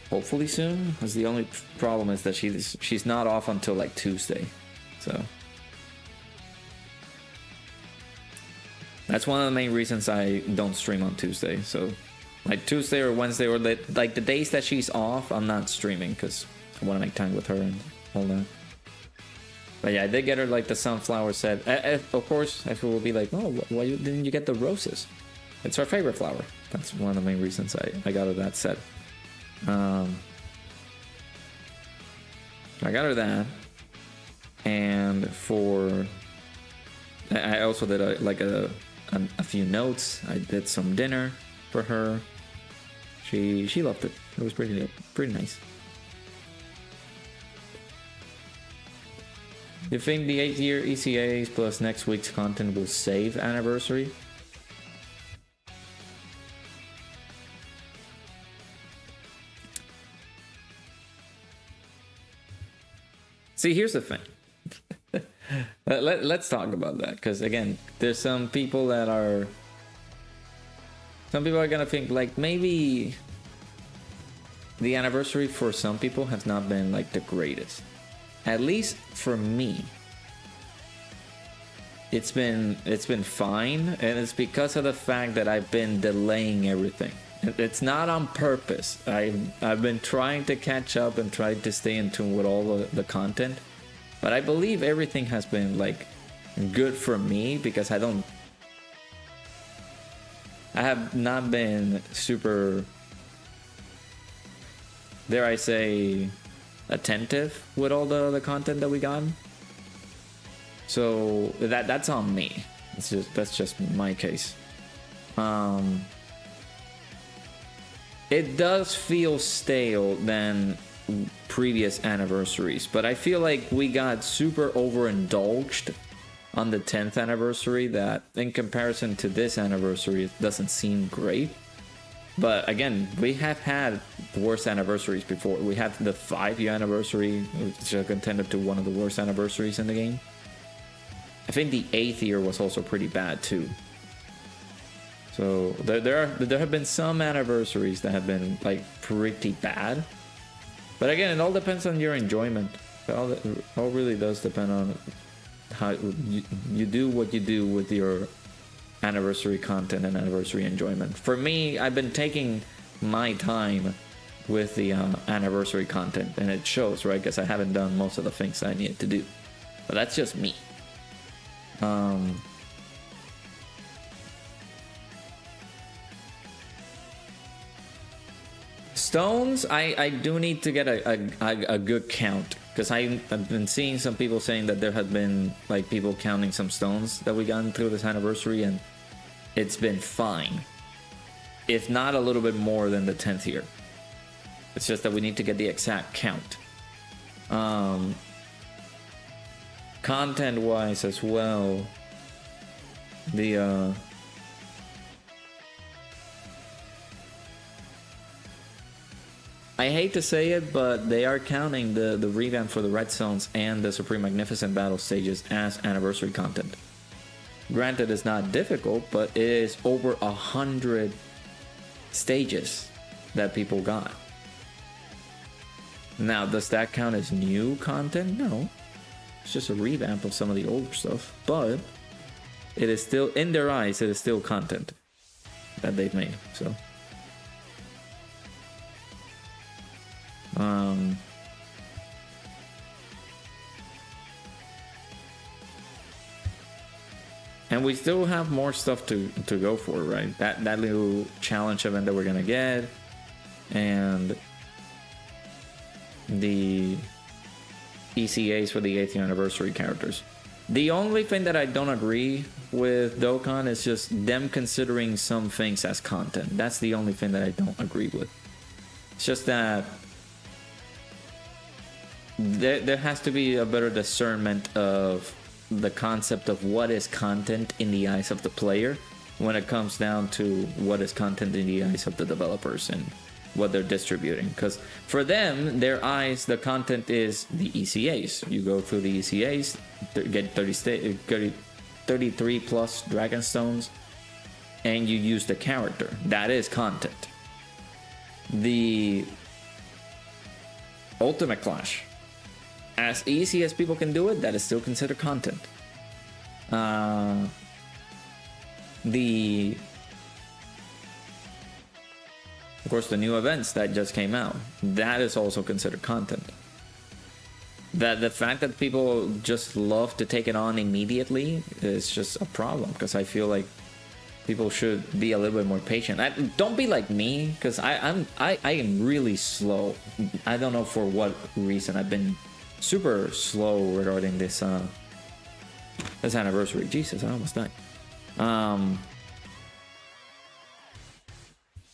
hopefully soon. Because the only problem is that she's not off until like Tuesday, so that's one of the main reasons I don't stream on Tuesday. So like Tuesday or Wednesday or like the days that she's off, I'm not streaming because I want to make time with her and all that. But yeah, I did get her like the sunflower set. Of course, I will be like, oh, why didn't you get the roses? It's her favorite flower. That's one of the main reasons I got her that set. I got her that, and I also did a few notes. I did some dinner for her. She loved it. It was pretty nice. You think the 8th-year ECAs plus next week's content will save Anniversary? See, here's the thing. Let's talk about that, because again, there's some people that are... Some people are gonna think like maybe the Anniversary for some people has not been like the greatest. At least for me, it's been fine, and it's because of the fact that I've been delaying everything. It's not on purpose. I've been trying to catch up and try to stay in tune with all the content, but I believe everything has been like good for me because I have not been super, dare I say, attentive with all the content that we got. So that's on me. That's just my case. It does feel stale than previous anniversaries, but I feel like we got super overindulged on the 10th anniversary that in comparison to this anniversary, it doesn't seem great. But again, we have had worse anniversaries before. We had the 5-year anniversary, which is contended to one of the worst anniversaries in the game. I think the 8th year was also pretty bad too. So there have been some anniversaries that have been like pretty bad. But again, it all depends on your enjoyment. It all really does depend on how you do what you do with your anniversary content and anniversary enjoyment. For me, I've been taking my time with the anniversary content, and it shows, right? Because I haven't done most of the things I needed to do. But that's just me. Stones, I do need to get a good count, because I've been seeing some people saying that there have been like people counting some stones that we got through this anniversary, and it's been fine, if not a little bit more than the 10th year. It's just that we need to get the exact count. Content wise as well, the I hate to say it, but they are counting the revamp for the Red Zones and the Supreme Magnificent Battle stages as anniversary content. Granted, it's not difficult, but it is over 100 stages that people got. Now, does that count as new content? No. It's just a revamp of some of the older stuff, but it is still, in their eyes, it is still content that they've made, so... And we still have more stuff to go for, right? That little challenge event that we're gonna get, and the ECAs for the 8th anniversary characters. The only thing that I don't agree with Dokkan is just them considering some things as content. That's the only thing that I don't agree with. It's just that there has to be a better discernment of the concept of what is content in the eyes of the player when it comes down to what is content in the eyes of the developers and what they're distributing. Because for them, their eyes, the content is the ECAs. You go through the ECAs, get 33 plus Dragon Stones, and you use the character. That is content. The Ultimate Clash, as easy as people can do it, that is still considered content. Of course, the new events that just came out, that is also considered content. That the fact that people just love to take it on immediately is just a problem, because I feel like people should be a little bit more patient. Don't be like me, because I am really slow. I don't know for what reason. I've been super slow regarding this this anniversary. Jesus, I almost died.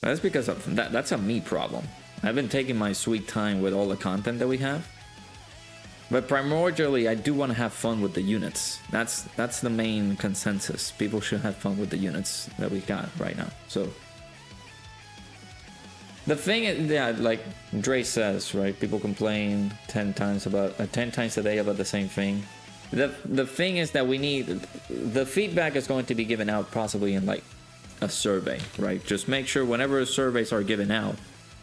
That's because of that's a me problem. I've been taking my sweet time with all the content that we have, But primordially, I do want to have fun with the units. That's the main consensus. People should have fun with the units that we got right now. So the thing is, yeah, like Dre says, right? People complain 10 times a day about the same thing. The thing is that we need the feedback is going to be given out possibly in like a survey, right? Just make sure whenever surveys are given out,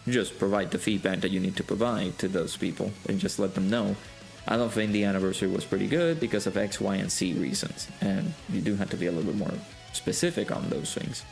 just provide the feedback that you need to provide to those people and just let them know. I don't think the anniversary was pretty good because of X, Y, and Z reasons, and you do have to be a little bit more specific on those things.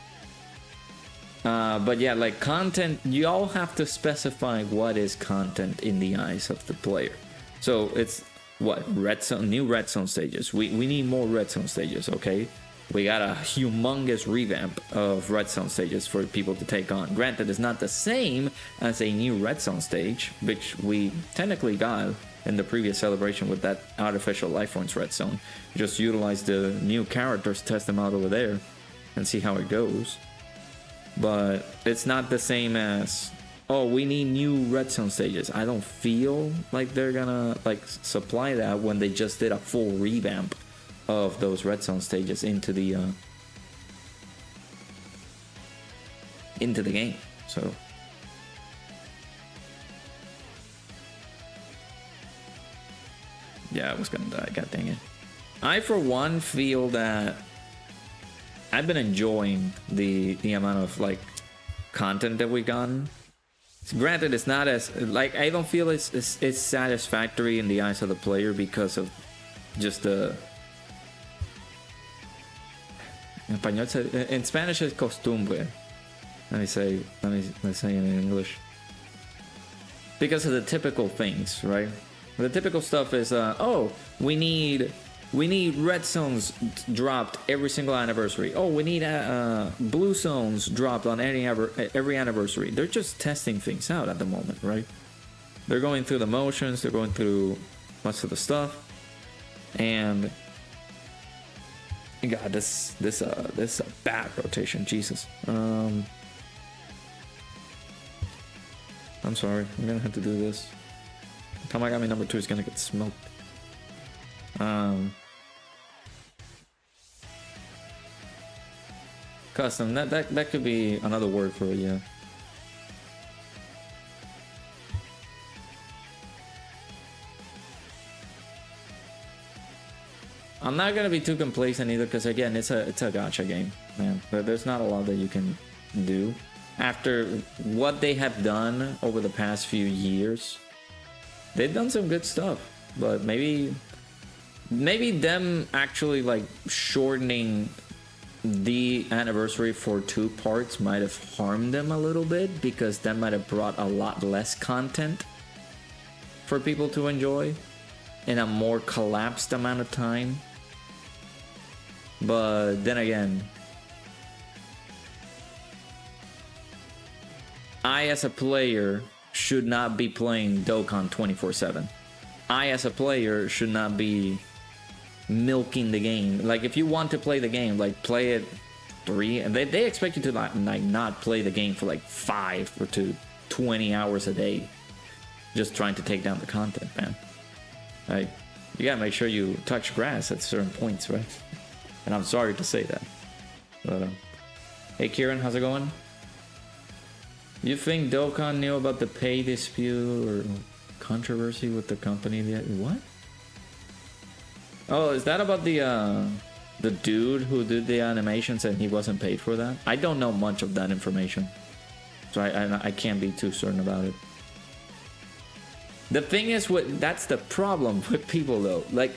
But yeah, like content, you all have to specify what is content in the eyes of the player. So it's what? Red zone, new red zone stages. We need more red zone stages, okay? We got a humongous revamp of red zone stages for people to take on. Granted, it's not the same as a new red zone stage, which we technically got in the previous celebration with that artificial life forms red zone. Just utilize the new characters, test them out over there, and see how it goes. But it's not the same as, oh, we need new red zone stages. I don't feel like they're gonna like supply that when they just did a full revamp of those red zone stages into the game. So yeah, I was gonna die, god dang it. I for one feel that I've been enjoying the amount of like content that we've gotten. Granted, it's not as like, I don't feel it's satisfactory in the eyes of the player because of just the in Spanish it's costumbre. Let me say it in English. Because of the typical things, right? The typical stuff is oh, we need red zones dropped every single anniversary. Oh, we need blue zones dropped on every anniversary. They're just testing things out at the moment, right? They're going through the motions. They're going through much of the stuff, and God, this is a bad rotation. Jesus. I'm sorry. I'm gonna have to do this. Tamagami number 2 is gonna get smoked. Custom, that could be another word for it, yeah. I'm not gonna be too complacent either, because again, it's a gacha game, man. There's not a lot that you can do. After what they have done over the past few years, they've done some good stuff, but maybe them actually like shortening the anniversary for 2 parts might have harmed them a little bit, because that might have brought a lot less content for people to enjoy in a more collapsed amount of time. But then again, I as a player should not be playing Dokkan 24/7. I as a player should not be milking the game. Like, if you want to play the game, like, play it 3, and they expect you to not play the game for like 5 or to 20 hours a day just trying to take down the content, man. Like, you gotta make sure you touch grass at certain points, right? And I'm sorry to say that, but hey Kieran, how's it going? You think Dokkan knew about the pay dispute or controversy with the company? What? Oh, is that about the dude who did the animations and he wasn't paid for that? I don't know much of that information, so I can't be too certain about it. The thing is, that's the problem with people though. Like,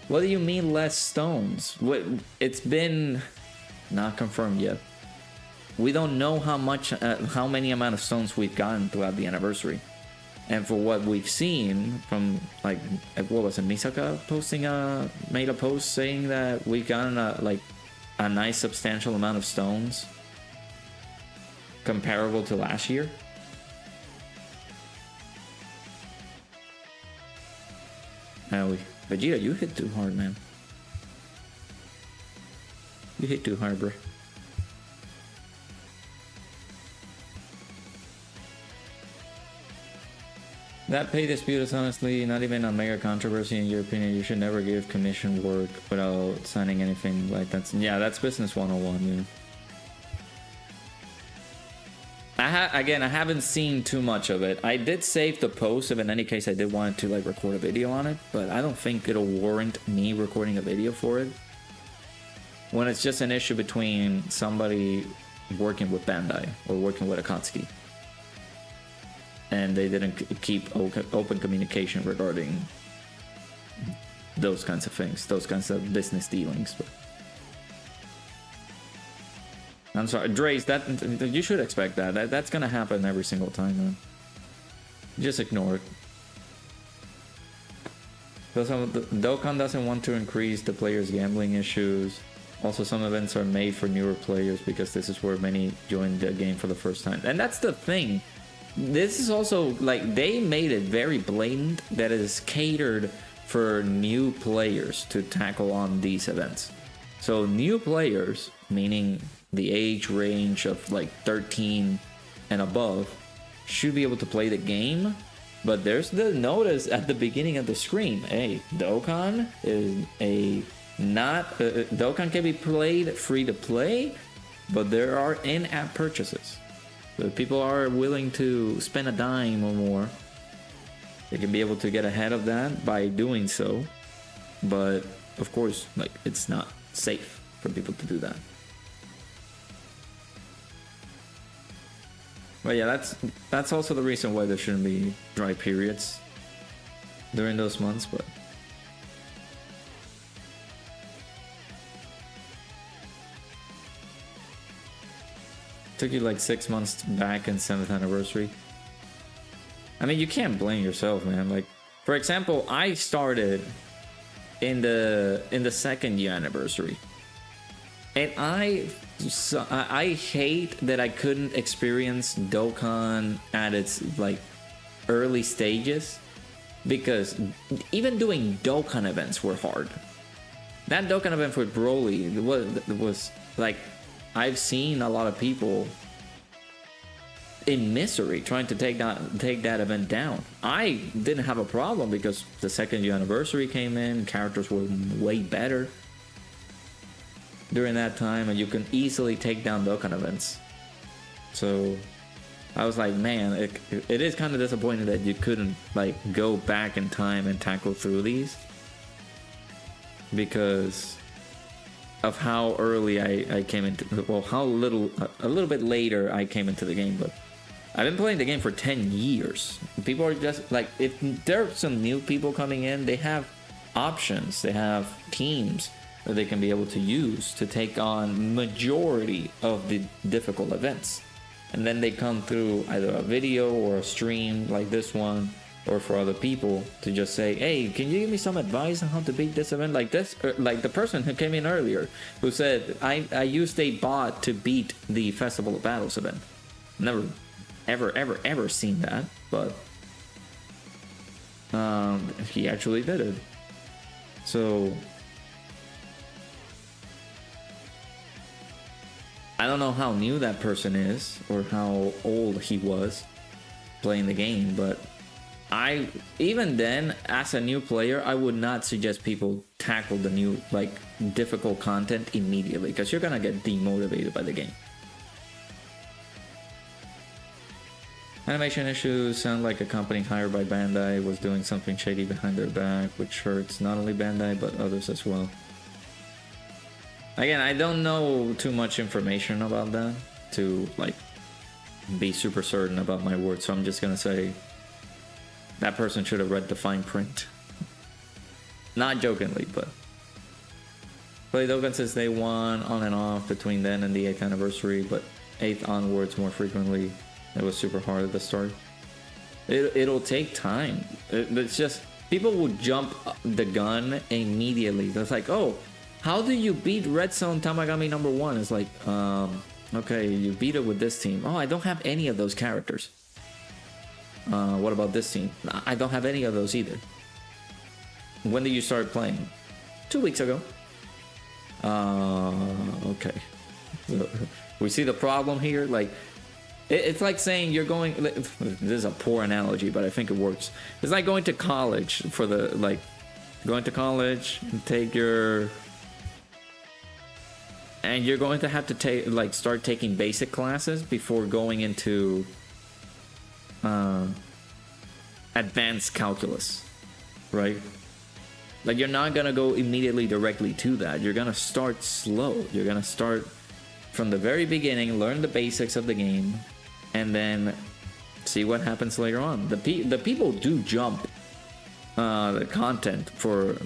what do you mean less stones? It's been not confirmed yet. We don't know how many amount of stones we've gotten throughout the anniversary. And for what we've seen from, like, what was it, Misaka made a post saying that we've gotten a nice substantial amount of stones comparable to last year. Vegeta, you hit too hard, man. You hit too hard, bro. That pay dispute is honestly not even a mega controversy in your opinion. You should never give commission work without signing anything like that. Yeah, that's business 101, yeah. Again, I haven't seen too much of it. I did save the post if in any case I did want to like record a video on it, but I don't think it'll warrant me recording a video for it. When it's just an issue between somebody working with Bandai or working with Akatsuki. And they didn't keep open communication regarding those kinds of things, those kinds of business dealings. But I'm sorry, Drace, that you should expect that. That's gonna happen every single time, man. Just ignore it. Dokkan doesn't want to increase the players' gambling issues. Also, some events are made for newer players because this is where many join the game for the first time. And that's the thing. This is also, like, they made it very blatant that it is catered for new players to tackle on these events. So new players, meaning the age range of like 13 and above, should be able to play the game. But there's the notice at the beginning of the screen. Hey, Dokkan is a not Dokkan can be played free to play, but there are in-app purchases. So if people are willing to spend a dime or more, they can be able to get ahead of that by doing so. But of course, like, it's not safe for people to do that. But yeah, that's also the reason why there shouldn't be dry periods during those months. But took you like 6 months back in 7th anniversary. I mean, you can't blame yourself, man. Like, for example, I started in the 2nd year anniversary, and I hate that I couldn't experience Dokkan at its like early stages, because even doing Dokkan events were hard. That Dokkan event with Broly was like, I've seen a lot of people in misery trying to take that event down. I didn't have a problem because the 2nd year anniversary came in, characters were way better during that time, and you can easily take down Dokkan events. So I was like, man, it is kind of disappointing that you couldn't like go back in time and tackle through these, because of how early I came into, well, how a little bit later I came into the game. But I've been playing the game for 10 years. People are just like, if there are some new people coming in, they have options, they have teams that they can be able to use to take on majority of the difficult events. And then they come through either a video or a stream like this one, or for other people to just say, hey, can you give me some advice on how to beat this event? Like this, like the person who came in earlier who said, I used a bot to beat the Festival of Battles event. Never, ever seen that, but he actually did it. So I don't know how new that person is or how old he was playing the game, but even then, as a new player, I would not suggest people tackle the new, like, difficult content immediately, because you're gonna get demotivated by the game. Animation issues sound like a company hired by Bandai was doing something shady behind their back, which hurts not only Bandai but others as well. Again, I don't know too much information about that to like be super certain about my words, so I'm just gonna say that person should have read the fine print. Not jokingly, but played Dokkan since day one, on and off between then and the 8th anniversary, but 8th onwards more frequently. It was super hard at the start. It'll take time. It's just, people would jump the gun immediately. It's like, oh, how do you beat Red Zone Tamagami number 1? It's like, okay, you beat it with this team. Oh, I don't have any of those characters. What about this team? I don't have any of those either. When did you start playing? 2 weeks ago. Okay. We see the problem here. Like, It's like saying you're going. This is a poor analogy, but I think it works. It's like going to college for the like, going to college and take your, and you're going to have to take like start taking basic classes before going into advanced calculus, right? Like you're not gonna go immediately directly to that. You're gonna start slow. You're gonna start from the very beginning, learn the basics of the game, and then see what happens later on. The people do jump the content for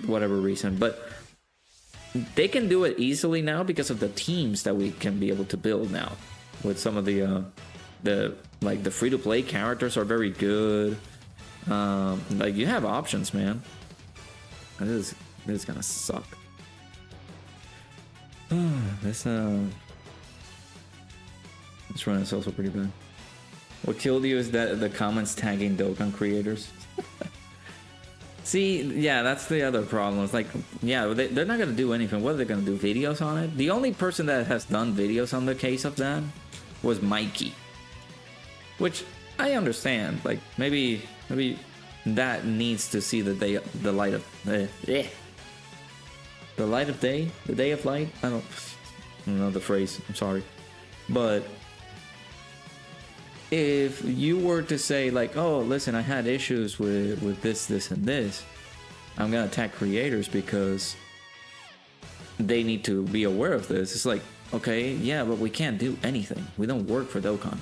whatever reason, but they can do it easily now because of the teams that we can be able to build now. With some of the like the free-to-play characters are very good. Like you have options, man. This is gonna suck. This run is also pretty bad. What killed you is that the comments tagging Dokkan creators. See, yeah, that's the other problem. It's like, yeah, they're not gonna do anything. What are they gonna do? Videos on it? The only person that has done videos on the case of that was Mikey, which I understand. Like maybe that needs to see the light of the light of day, the day of light. I don't know the phrase. I'm sorry, but if you were to say like, oh, listen, I had issues with this and this, I'm gonna attack creators because they need to be aware of this. It's like, okay, yeah, but we can't do anything. We don't work for Dokkan.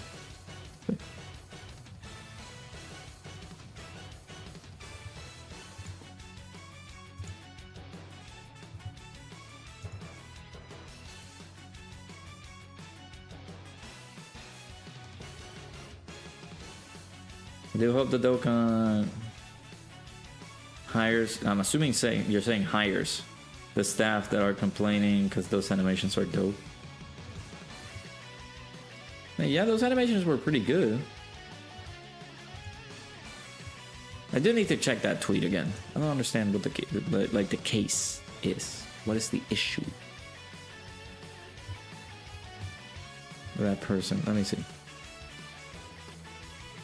I do hope the Dokkan hires, I'm assuming you're saying hires, the staff that are complaining because those animations are dope. Yeah, those animations were pretty good. I do need to check that tweet again. I don't understand what the case is. What is the issue? That person. Let me see.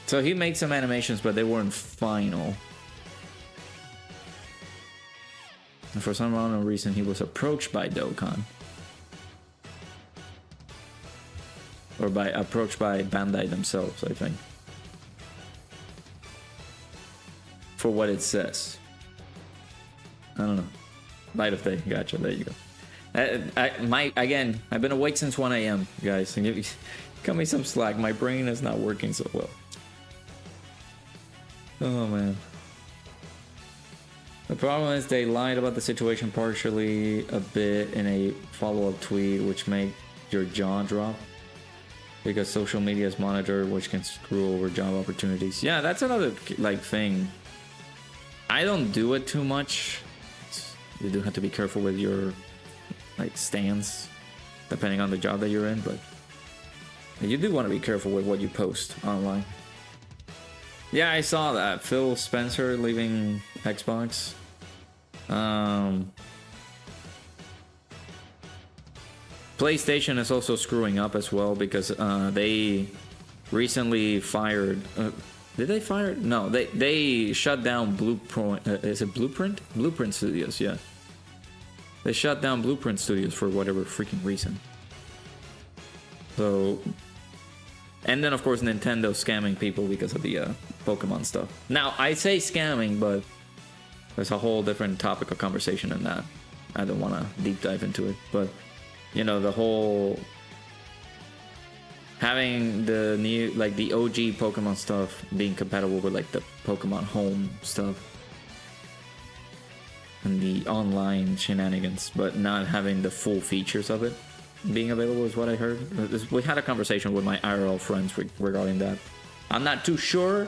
So he made some animations, but they weren't final. And for some unknown reason, he was approached by Dokkan. Or approached by Bandai themselves, I think. For what it says. I don't know. Light of day, gotcha, there you go. Again, I've been awake since 1 AM, guys. Cut me some slack, my brain is not working so well. Oh man. The problem is they lied about the situation partially a bit in a follow-up tweet, which made your jaw drop. Because social media is monitored, which can screw over job opportunities. Yeah, that's another like thing. I don't do it too much. You do have to be careful with your like stance, depending on the job that you're in, but you do want to be careful with what you post online. Yeah, I saw that. Phil Spencer leaving Xbox. PlayStation is also screwing up as well because they recently fired. Did they fire? No, they shut down Blueprint. Is it Blueprint? Blueprint Studios, yeah. They shut down Blueprint Studios for whatever freaking reason. So, and then of course Nintendo scamming people because of the Pokemon stuff. Now I say scamming, but there's a whole different topic of conversation in that. I don't want to deep dive into it, but you know, the whole having the new, like the OG Pokemon stuff being compatible with like the Pokemon Home stuff and the online shenanigans, but not having the full features of it being available is what I heard. We had a conversation with my IRL friends regarding that. I'm not too sure.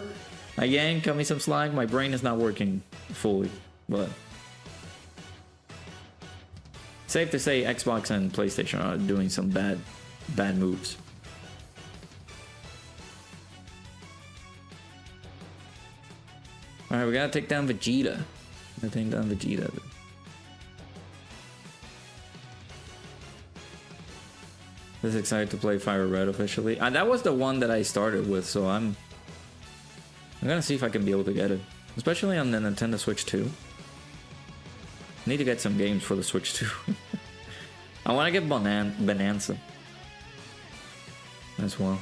Again, cut me some slack. My brain is not working fully, but safe to say Xbox and PlayStation are doing some bad moves. Alright, we gotta take down Vegeta. The Just excited to play Fire Red officially. That was the one that I started with, so I'm gonna see if I can be able to get it. Especially on the Nintendo Switch 2. Need to get some games for the Switch 2. I want to get Bonanza as well.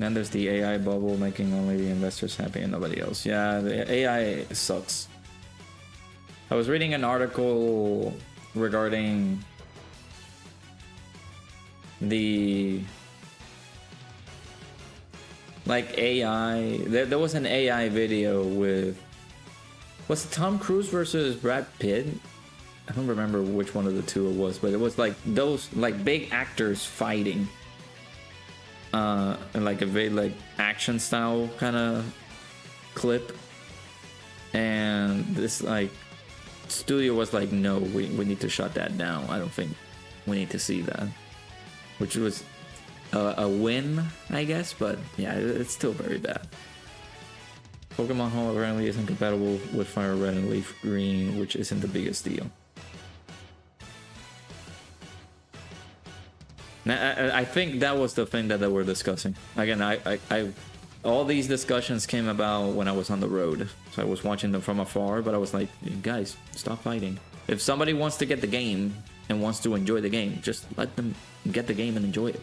Then there's the AI bubble making only the investors happy and nobody else. Yeah, the AI sucks. I was reading an article regarding the like AI. There was an AI video with, was it Tom Cruise versus Brad Pitt? I don't remember which one of the two it was, but it was like those like big actors fighting. And like a very like action style kind of clip, and this like studio was like, no, we need to shut that down. I don't think we need to see that, which was a win, I guess, but yeah, it's still very bad. Pokemon Home apparently isn't compatible with Fire Red and Leaf Green, which isn't the biggest deal. I think that was the thing that they were discussing. Again, I all these discussions came about when I was on the road. So I was watching them from afar, but I was like, guys, stop fighting. If somebody wants to get the game and wants to enjoy the game, just let them get the game and enjoy it.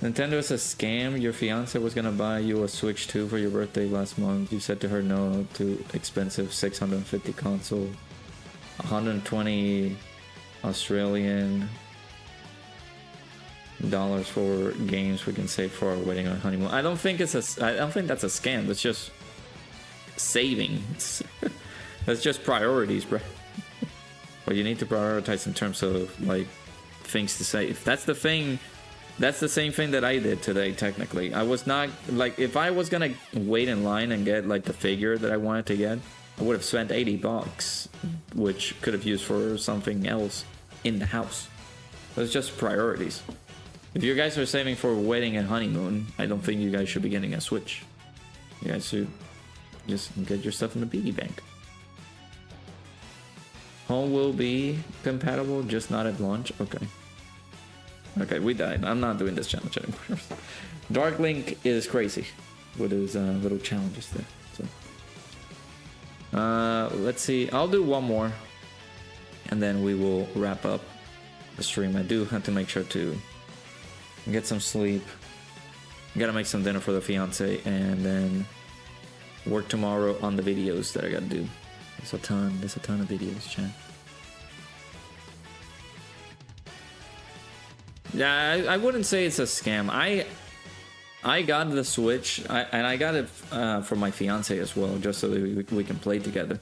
Nintendo is a scam. Your fiance was gonna buy you a Switch 2 for your birthday last month. You said to her no to expensive 650 console, 120 Australian dollars for games we can save for our wedding or honeymoon. I don't think that's a scam. That's just saving. That's just priorities, bro. But you need to prioritize in terms of like things to save. That's the thing. That's the same thing that I did today. Technically, I was not like, if I was gonna wait in line and get like the figure that I wanted to get, I would have spent $80, which could have used for something else in the house. That's just priorities. If you guys are saving for a wedding and honeymoon, I don't think you guys should be getting a Switch. You guys should just get your stuff in the piggy bank. Home will be compatible, just not at launch. Okay. Okay, we died. I'm not doing this challenge anymore. Dark Link is crazy with his little challenges there. So. Let's see. I'll do one more, and then we will wrap up the stream. I do have to make sure to get some sleep. Gotta make some dinner for the fiance, and then work tomorrow on the videos that I gotta do. There's a ton of videos, chat. Yeah, I wouldn't say it's a scam. I got the Switch, and I got it for my fiance as well, just so that we can play together.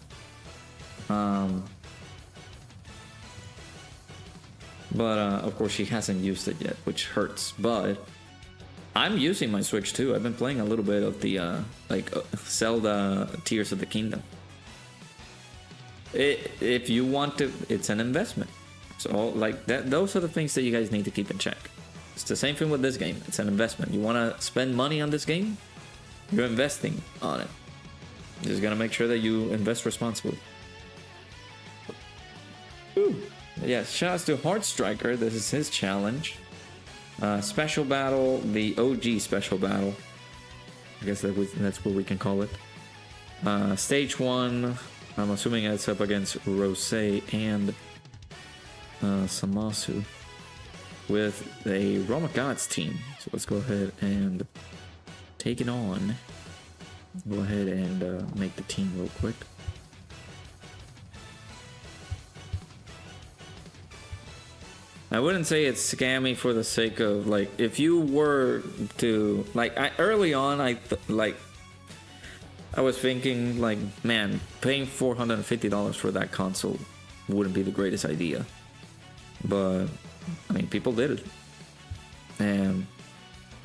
But of course she hasn't used it yet, which hurts. But I'm using my Switch too. I've been playing a little bit of the Zelda Tears of the Kingdom. If you want to, it's an investment. So like that, those are the things that you guys need to keep in check. It's the same thing with this game. It's an investment. You want to spend money on this game, you're investing on it. You're just gonna make sure that you invest responsibly. Ooh. Yeah, shouts to Heart Striker. This is his challenge. Special battle, the OG special battle. I guess that's what we can call it. Stage 1. I'm assuming it's up against Rose and Samasu with a Roma Gods team. So let's go ahead and take it on. Go ahead and make the team real quick. I wouldn't say it's scammy for the sake of, like, if you were to, like, early on, I was thinking, like, man, paying $450 for that console wouldn't be the greatest idea. But I mean, people did it, and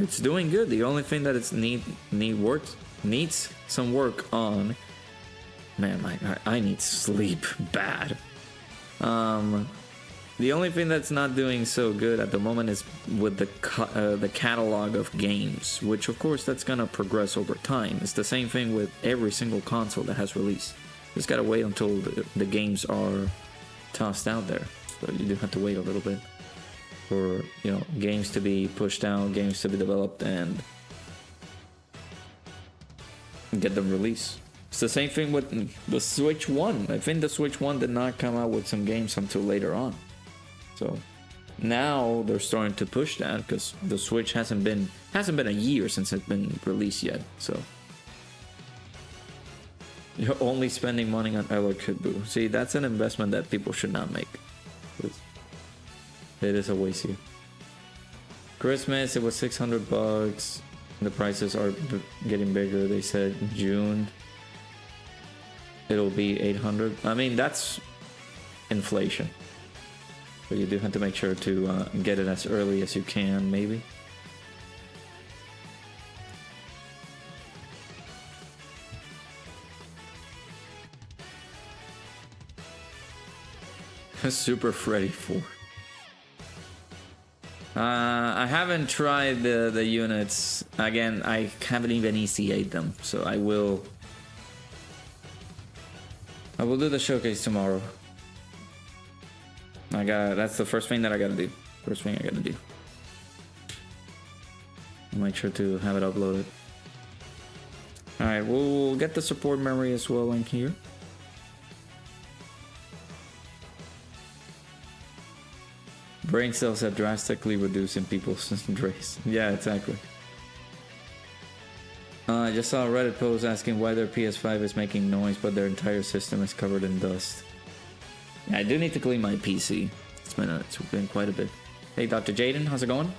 it's doing good. The only thing that it's needs some work on. Man, I need sleep bad. The only thing that's not doing so good at the moment is with the catalog of games, which of course that's gonna progress over time. It's the same thing with every single console that has released. Just gotta wait until the games are tossed out there. So you do have to wait a little bit for, you know, games to be pushed out, games to be developed, and get them released. It's the same thing with the Switch 1. I think the Switch 1 did not come out with some games until later on. So now they're starting to push that because the Switch hasn't been a year since it's been released yet. So you're only spending money on Elokidbu. See, that's an investment that people should not make. It is a waste here. Christmas, it was $600. The prices are getting bigger. They said June it'll be 800. I mean, that's inflation. But you do have to make sure to get it as early as you can, maybe. Super Freddy 4. I haven't tried the units. Again, I haven't even ECA'd them, so I will do the showcase tomorrow. That's the first thing that I gotta do. First thing I gotta do. I'll make sure to have it uploaded. Alright, we'll get the support memory as well in here. Brain cells have drastically reduced in people's race. Yeah, exactly. I just saw a Reddit post asking why their PS5 is making noise but their entire system is covered in dust. Yeah, I do need to clean my PC. It's been quite a bit. Hey, Dr. Jaden, how's it going?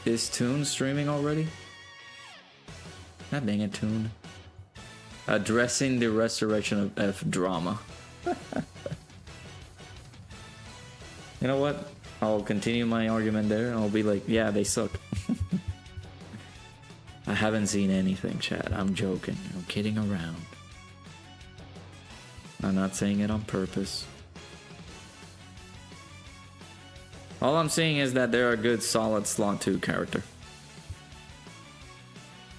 Is Toon streaming already? God dang it, Toon. Addressing the resurrection of F drama. You know what? I'll continue my argument there. I'll be like, yeah, they suck. I haven't seen anything, chat. I'm joking. I'm kidding around. I'm not saying it on purpose. All I'm saying is that they're a good, solid Slot 2 character.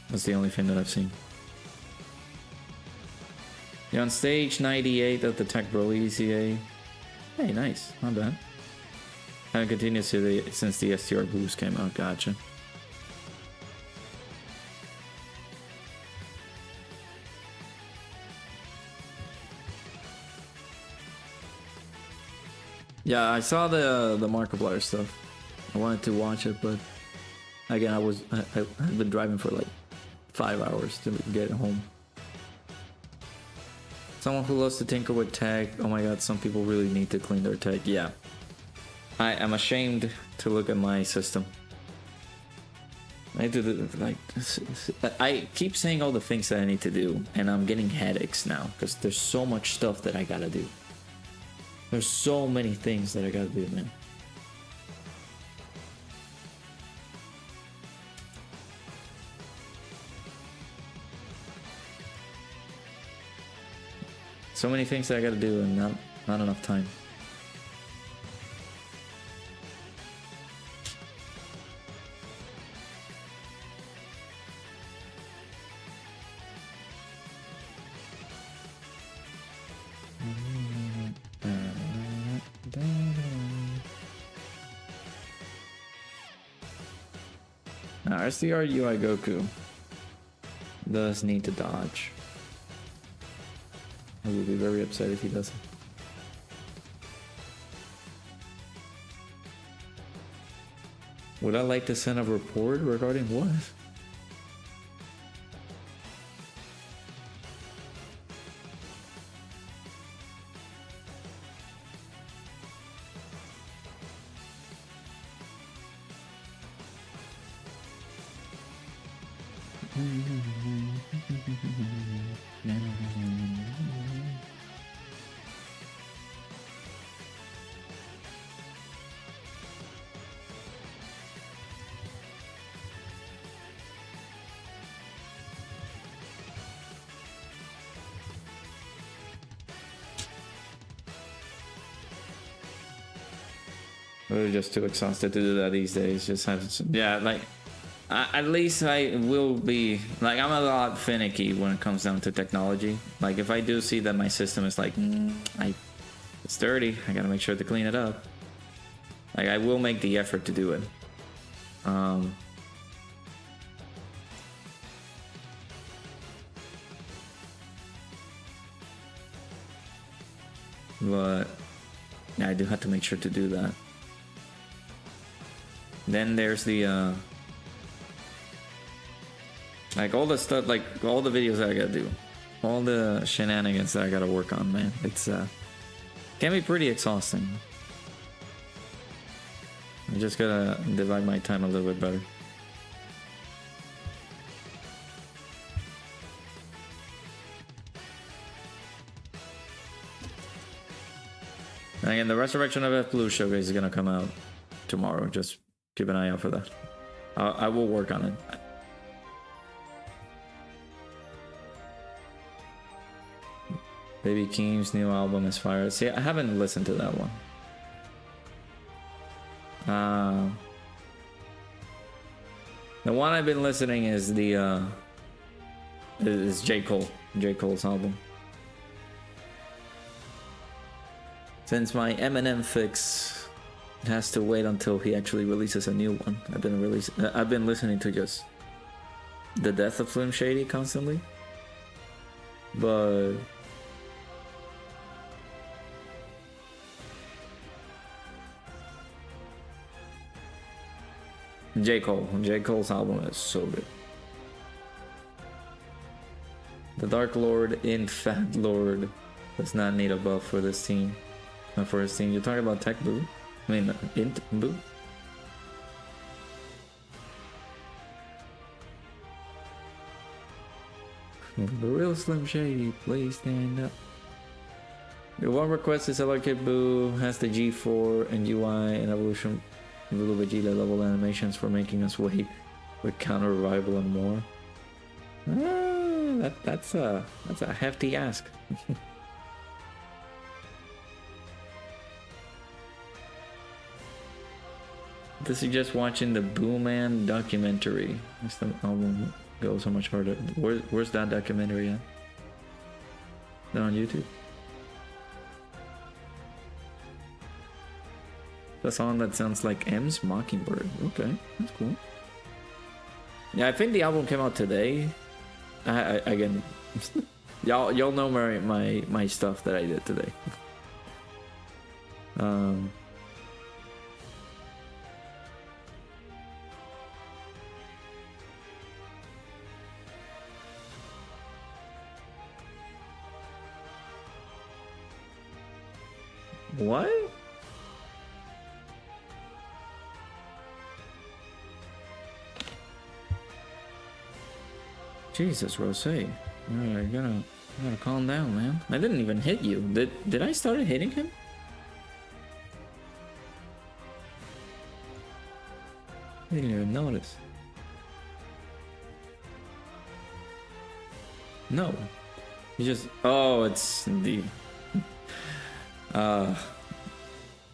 That's the only thing that I've seen. You're on stage 98 of the Tech Bro ECA. Hey, nice. Not bad. Haven't continued since the STR boost came out. Gotcha. Yeah, I saw the Markiplier stuff. I wanted to watch it, but again, I've been driving for like 5 hours to get home. Someone who loves to tinker with tech. Oh my god, some people really need to clean their tech. Yeah. I am ashamed to look at my system. I do I keep saying all the things that I need to do, and I'm getting headaches now because there's so much stuff that I gotta do. There's so many things that I gotta do, man. So many things that I gotta do and not enough time. Now, SDR UI Goku does need to dodge. I will be very upset if he doesn't. Would I like to send a report regarding what? We're just too exhausted to do that these days. Just have to, yeah, like at least I will be like, I'm a lot finicky when it comes down to technology. Like if I do see that my system is like it's dirty, I gotta make sure to clean it up. Like I will make the effort to do it. But yeah, I do have to make sure to do that. Then there's the like all the stuff, like all the videos that I gotta do, all the shenanigans that I gotta work on, man. It's can be pretty exhausting. I just gotta divide my time a little bit better. And again, the Resurrection of F Blue showcase is gonna come out tomorrow. Just keep an eye out for that. I will work on it. Baby Keem's new album is fire. See, I haven't listened to that one. The one I've been listening is the is J. Cole's album. Since my Eminem fix has to wait until he actually releases a new one. I've been listening to just the death of Slim Shady constantly. But J. Cole's album is so good. The Dark Lord in Fat Lord does not need a buff for this team. Not for his team. You're talking about Tech Boo? I mean, Int Boo? The real Slim Shady, please stand up. The one request is LR Kid Boo has the G4 and UI and Evolution Blue Vegeta level animations for making us wait with counter revival and more. That's a hefty ask. This is just watching the Boo Man documentary. This the album goes so much harder. Where's that documentary at? Is that on YouTube? The song that sounds like M's Mockingbird. Okay, that's cool. Yeah, I think the album came out today. Again, y'all know my stuff that I did today. What? Jesus, Rose. Alright, you gotta calm down, man. I didn't even hit you. Did I start hitting him? I didn't even notice. No. You just... Oh, it's the...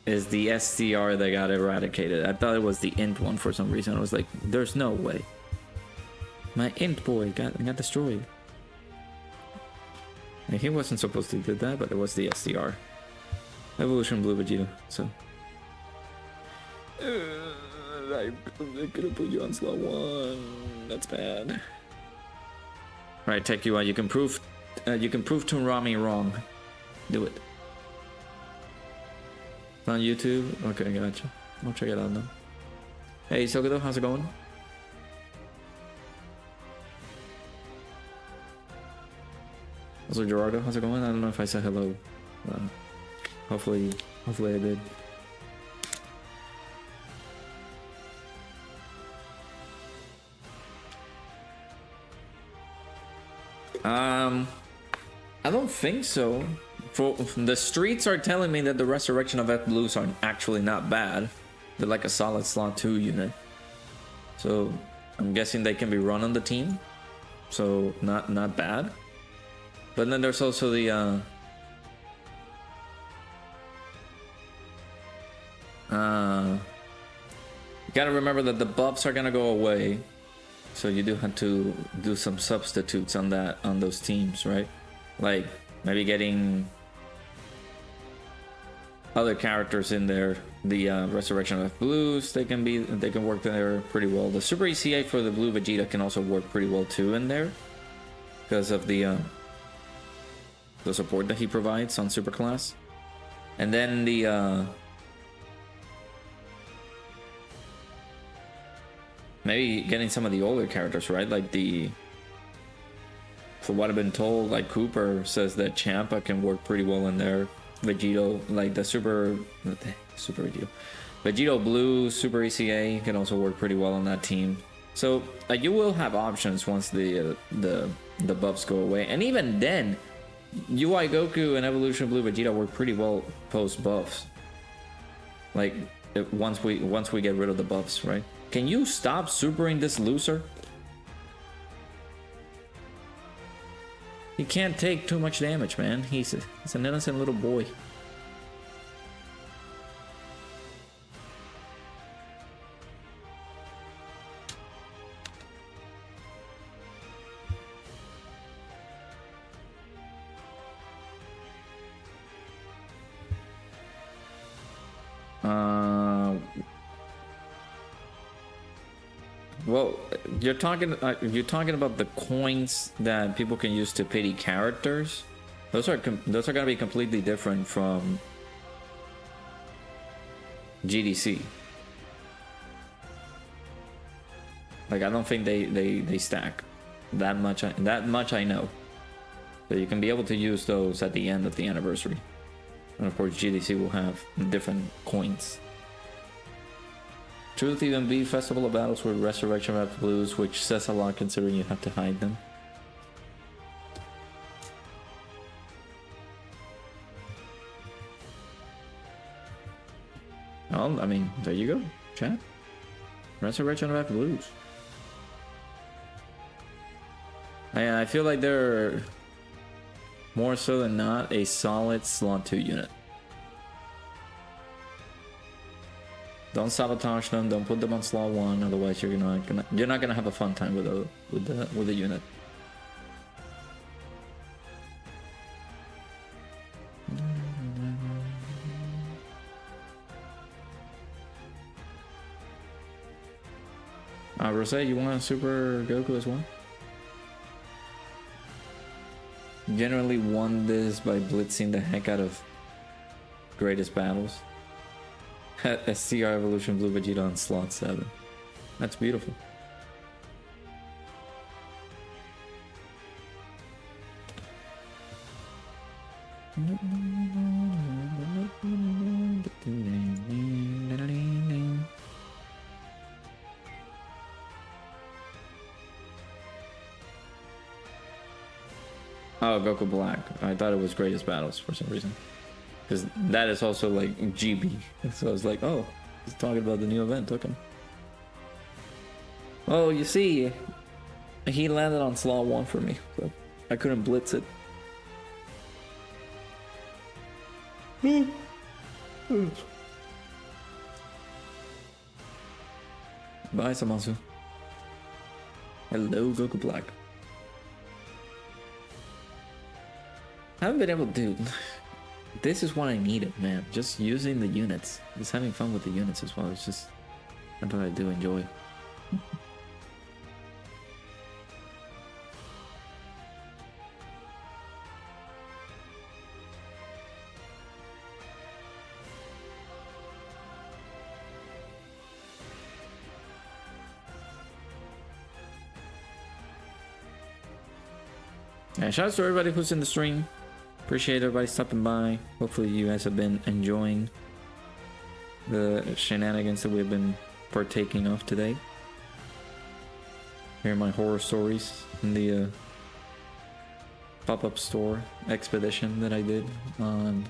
is the SDR that got eradicated. I thought it was the int one for some reason. I was like, there's no way. My int boy got destroyed. And he wasn't supposed to do that, but it was the SDR. Evolution Blue Vegeta, so. I could have put you on slow one. That's bad. Alright, Tech UI, you can prove to Rami wrong. Do it. It's on YouTube? Okay, gotcha. I'll check it out now. Hey, Sokodo, how's it going? Also, Gerardo, how's it going? I don't know if I said hello. Hopefully I did. I don't think so. The streets are telling me that the Resurrection of F Blues are actually not bad. They're like a solid slot 2 unit. So I'm guessing they can be run on the team. So not bad. But then there's also the You gotta remember that the buffs are gonna go away, so you do have to do some substitutes on those teams, right? Like maybe getting other characters in there. The Resurrection of Blues, they can work there pretty well. The Super ECA for the Blue Vegeta can also work pretty well too in there because of the support that he provides on Superclass. And then the maybe getting some of the older characters, right? Like for what I've been told, like Cooper says that Champa can work pretty well in there. Vegito, like the Super Vegito. Vegito Blue, Super ECA can also work pretty well on that team. So you will have options once the buffs go away. And even then, UI Goku and Evolution Blue Vegeta work pretty well post buffs. Like once we get rid of the buffs, right? Can you stop supering this loser? He can't take too much damage, man. He's an innocent little boy. Well, you're talking about the coins that people can use to pity characters. Those are gonna be completely different from GDC. Like I don't think they stack that much. That much I know. So you can be able to use those at the end of the anniversary, and of course GDC will have different coins. Truth even be Festival of Battles with Resurrection of Blues, which says a lot considering you have to hide them. Well, I mean, there you go, chat. Resurrection of Blues. I feel like they're more so than not a solid slot 2 unit. Don't sabotage them. Don't put them on slot 1. Otherwise, you're not gonna have a fun time with the unit. Rose, you want a Super Goku as well? Generally won this by blitzing the heck out of greatest battles. SCR Evolution Blue Vegeta on slot 7. That's beautiful. Oh, Goku Black. I thought it was Greatest Battles for some reason. Because that is also like GB. So I was like, oh, he's talking about the new event, Dokkan. Oh, you see, he landed on slot 1 for me, so I couldn't blitz it. Bye, Samasu. Hello, Goku Black. I haven't been able to do. This is what I needed, man. Just using the units. Just having fun with the units as well. It's just that's what I do enjoy. And shout out to everybody who's in the stream. Appreciate everybody stopping by. Hopefully you guys have been enjoying the shenanigans that we've been partaking of today. Hearing my horror stories in the pop-up store expedition that I did on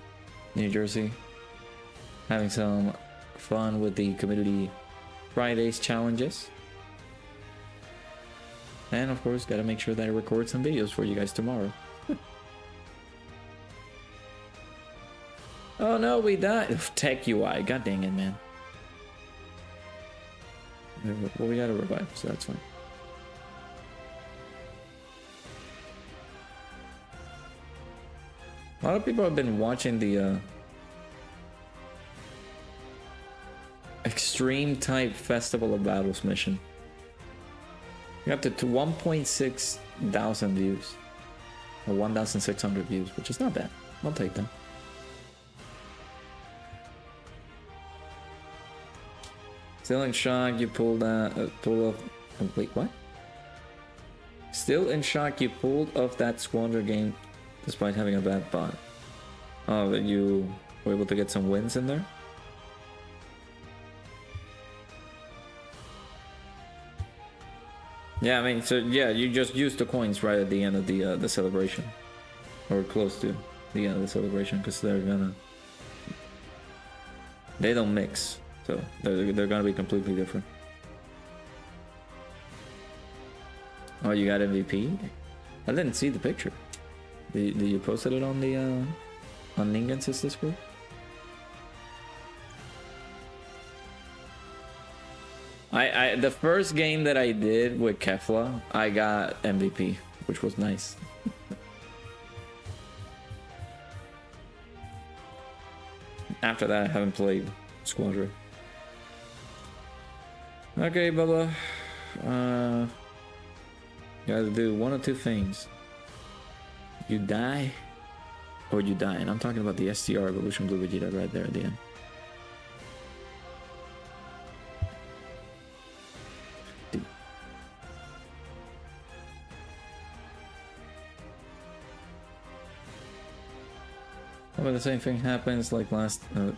New Jersey. Having some fun with the Community Fridays challenges. And of course, gotta make sure that I record some videos for you guys tomorrow. Oh no, we died. Tech UI, god dang it, man. Well, we got a revive, so that's fine. A lot of people have been watching the Extreme Type Festival of Battles mission. We got to 1.6 thousand views. Or 1,600 views, which is not bad. I'll take them. Still in shock you pulled off... wait, what? Still in shock you pulled off that Squander game despite having a bad bot. Oh, that you were able to get some wins in there? Yeah, I mean, so yeah, you just used the coins right at the end of the celebration. Or close to the end of the celebration, because they don't mix. So they're gonna be completely different. Oh, you got MVP? I didn't see the picture. Did you posted it on the on Ningen's Discord? The first game that I did with Kefla, I got MVP, which was nice. After that, I haven't played Squadron. Okay, Bubba. You gotta do one of two things. You die, or you die. And I'm talking about the STR Evolution Blue Vegeta right there at the end. But the same thing happens like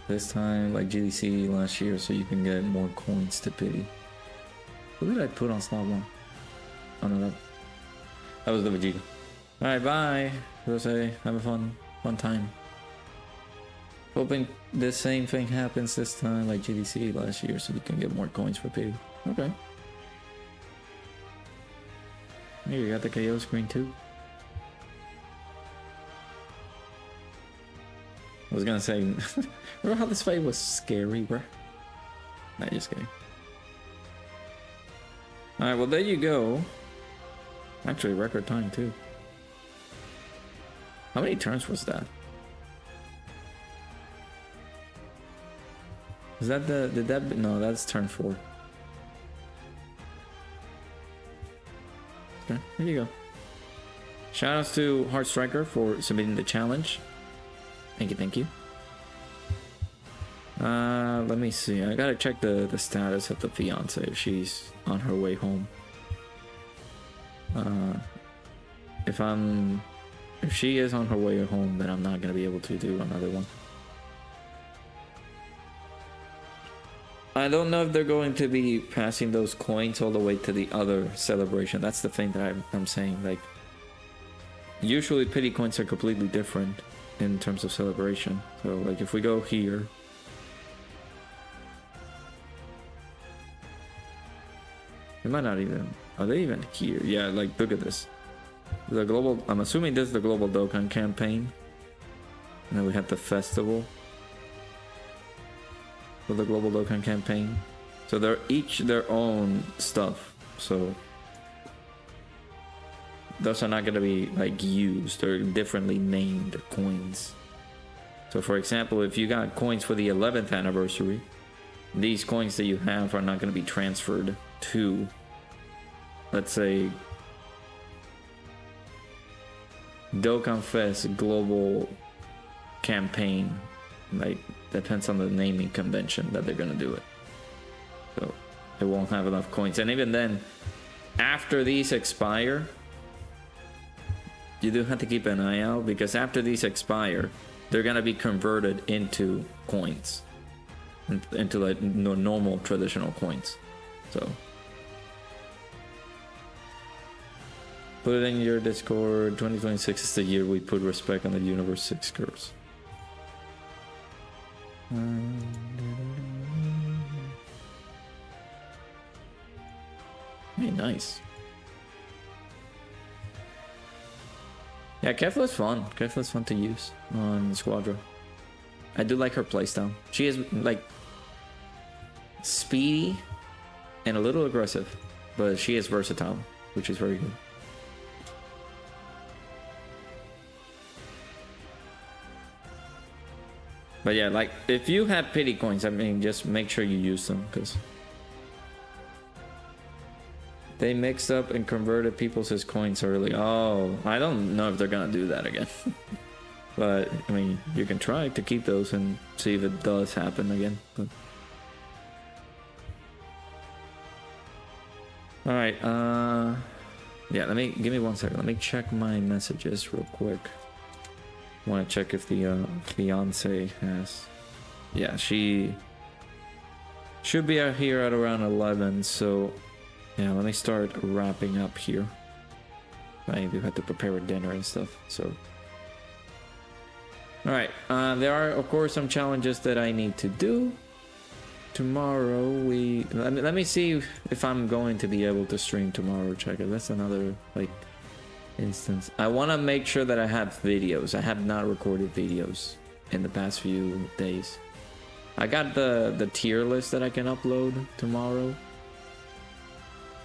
this time, like GDC last year, so you can get more coins to pity. Who did I put on slot 1? Oh no, that was the Vegeta. Alright, bye, Rose. Have a fun time. Hoping the same thing happens this time, like GDC last year, so you can get more coins for pity. Okay. Here, you got the KO screen too. I was gonna say, remember how this fight was scary, bro? Nah, just kidding. Alright, well there you go. Actually, record time too. How many turns was that? Is that no, that's turn 4. Okay, there you go. Shoutouts to Heart Striker for submitting the challenge. Thank you. Let me see. I gotta check the status of the fiance if she's on her way home. If she is on her way home, then I'm not gonna be able to do another one. I don't know if they're going to be passing those coins all the way to the other celebration. That's the thing that I'm saying. Like, usually pity coins are completely different in terms of celebration. So like if we go here, it might not even, are they even here? Yeah, like look at this, the global, I'm assuming this is the global Dokkan campaign, and then we have the festival for the global Dokkan campaign. So they're each their own stuff, so those are not going to be like used or differently named coins. So for example, if you got coins for the 11th anniversary, these coins that you have are not going to be transferred to, let's say, Dokkan Fest global campaign. Like, depends on the naming convention that they're going to do it. So it won't have enough coins. And even then, after these expire, you do have to keep an eye out, because after these expire, they're gonna be converted into coins, into like normal traditional coins. So put it in your Discord. 2026 is the year we put respect on the Universe 6 curse. Hey, nice. Yeah, Kefla's fun. Kefla's fun to use on Squadra. I do like her playstyle. She is like speedy and a little aggressive, but she is versatile, which is very good. But yeah, like, if you have pity coins, I mean, just make sure you use them, because they mixed up and converted people's coins early. Oh, I don't know if they're gonna do that again. But, I mean, you can try to keep those and see if it does happen again. But... Alright, yeah, give me 1 second. Let me check my messages real quick. I want to check if the fiance has... Yeah, she should be out here at around 11, so... Yeah, let me start wrapping up here. I do have to prepare a dinner and stuff, so... Alright, there are, of course, some challenges that I need to do. Tomorrow, let me see if I'm going to be able to stream tomorrow, check it. That's another, like... instance. I want to make sure that I have videos. I have not recorded videos in the past few days. I got the tier list that I can upload tomorrow,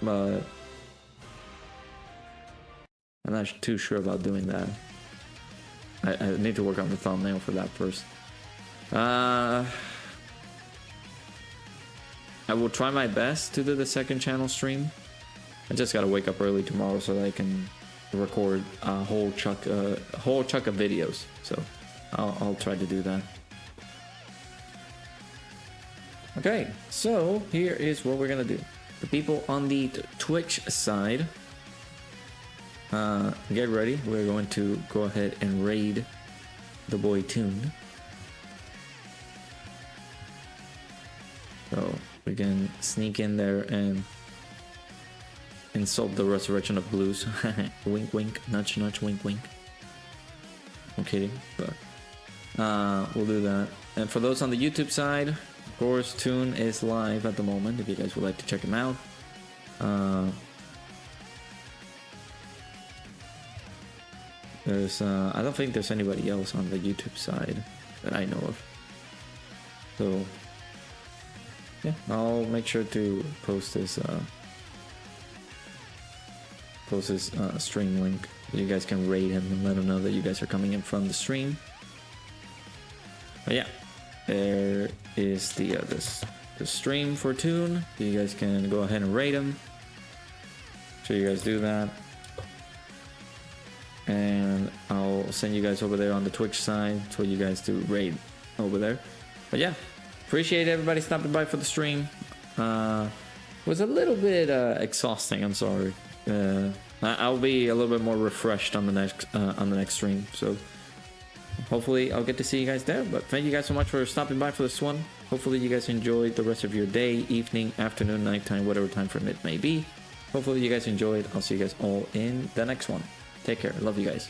but I'm not too sure about doing that. I need to work on the thumbnail for that first. I will try my best to do the second channel stream. I just gotta wake up early tomorrow so that I can record a whole chunk of videos, so I'll try to do that. Okay, so here is what we're gonna do. The people on the Twitch side, get ready. We're going to go ahead and raid the boy Toon. So we can sneak in there and insult the resurrection of blues. Wink wink, nudge nudge, wink wink. I'm kidding, but we'll do that. And for those on the YouTube side, of course, Toon is live at the moment if you guys would like to check him out. There's I don't think there's anybody else on the YouTube side that I know of, so yeah, I'll make sure to post this stream link so you guys can raid him and let him know that you guys are coming in from the stream. But yeah, there is the stream for Toon. You guys can go ahead and raid him. So you guys do that, and I'll send you guys over there on the Twitch side for you guys to raid over there. But yeah, appreciate everybody stopping by for the stream. Was a little bit exhausting, I'm sorry. I'll be a little bit more refreshed on the next stream, so hopefully I'll get to see you guys there. But thank you guys so much for stopping by for this one. Hopefully you guys enjoyed the rest of your day, evening, afternoon, nighttime, whatever time frame it may be. Hopefully you guys enjoyed. I'll see you guys all in the next one. Take care. Love you guys.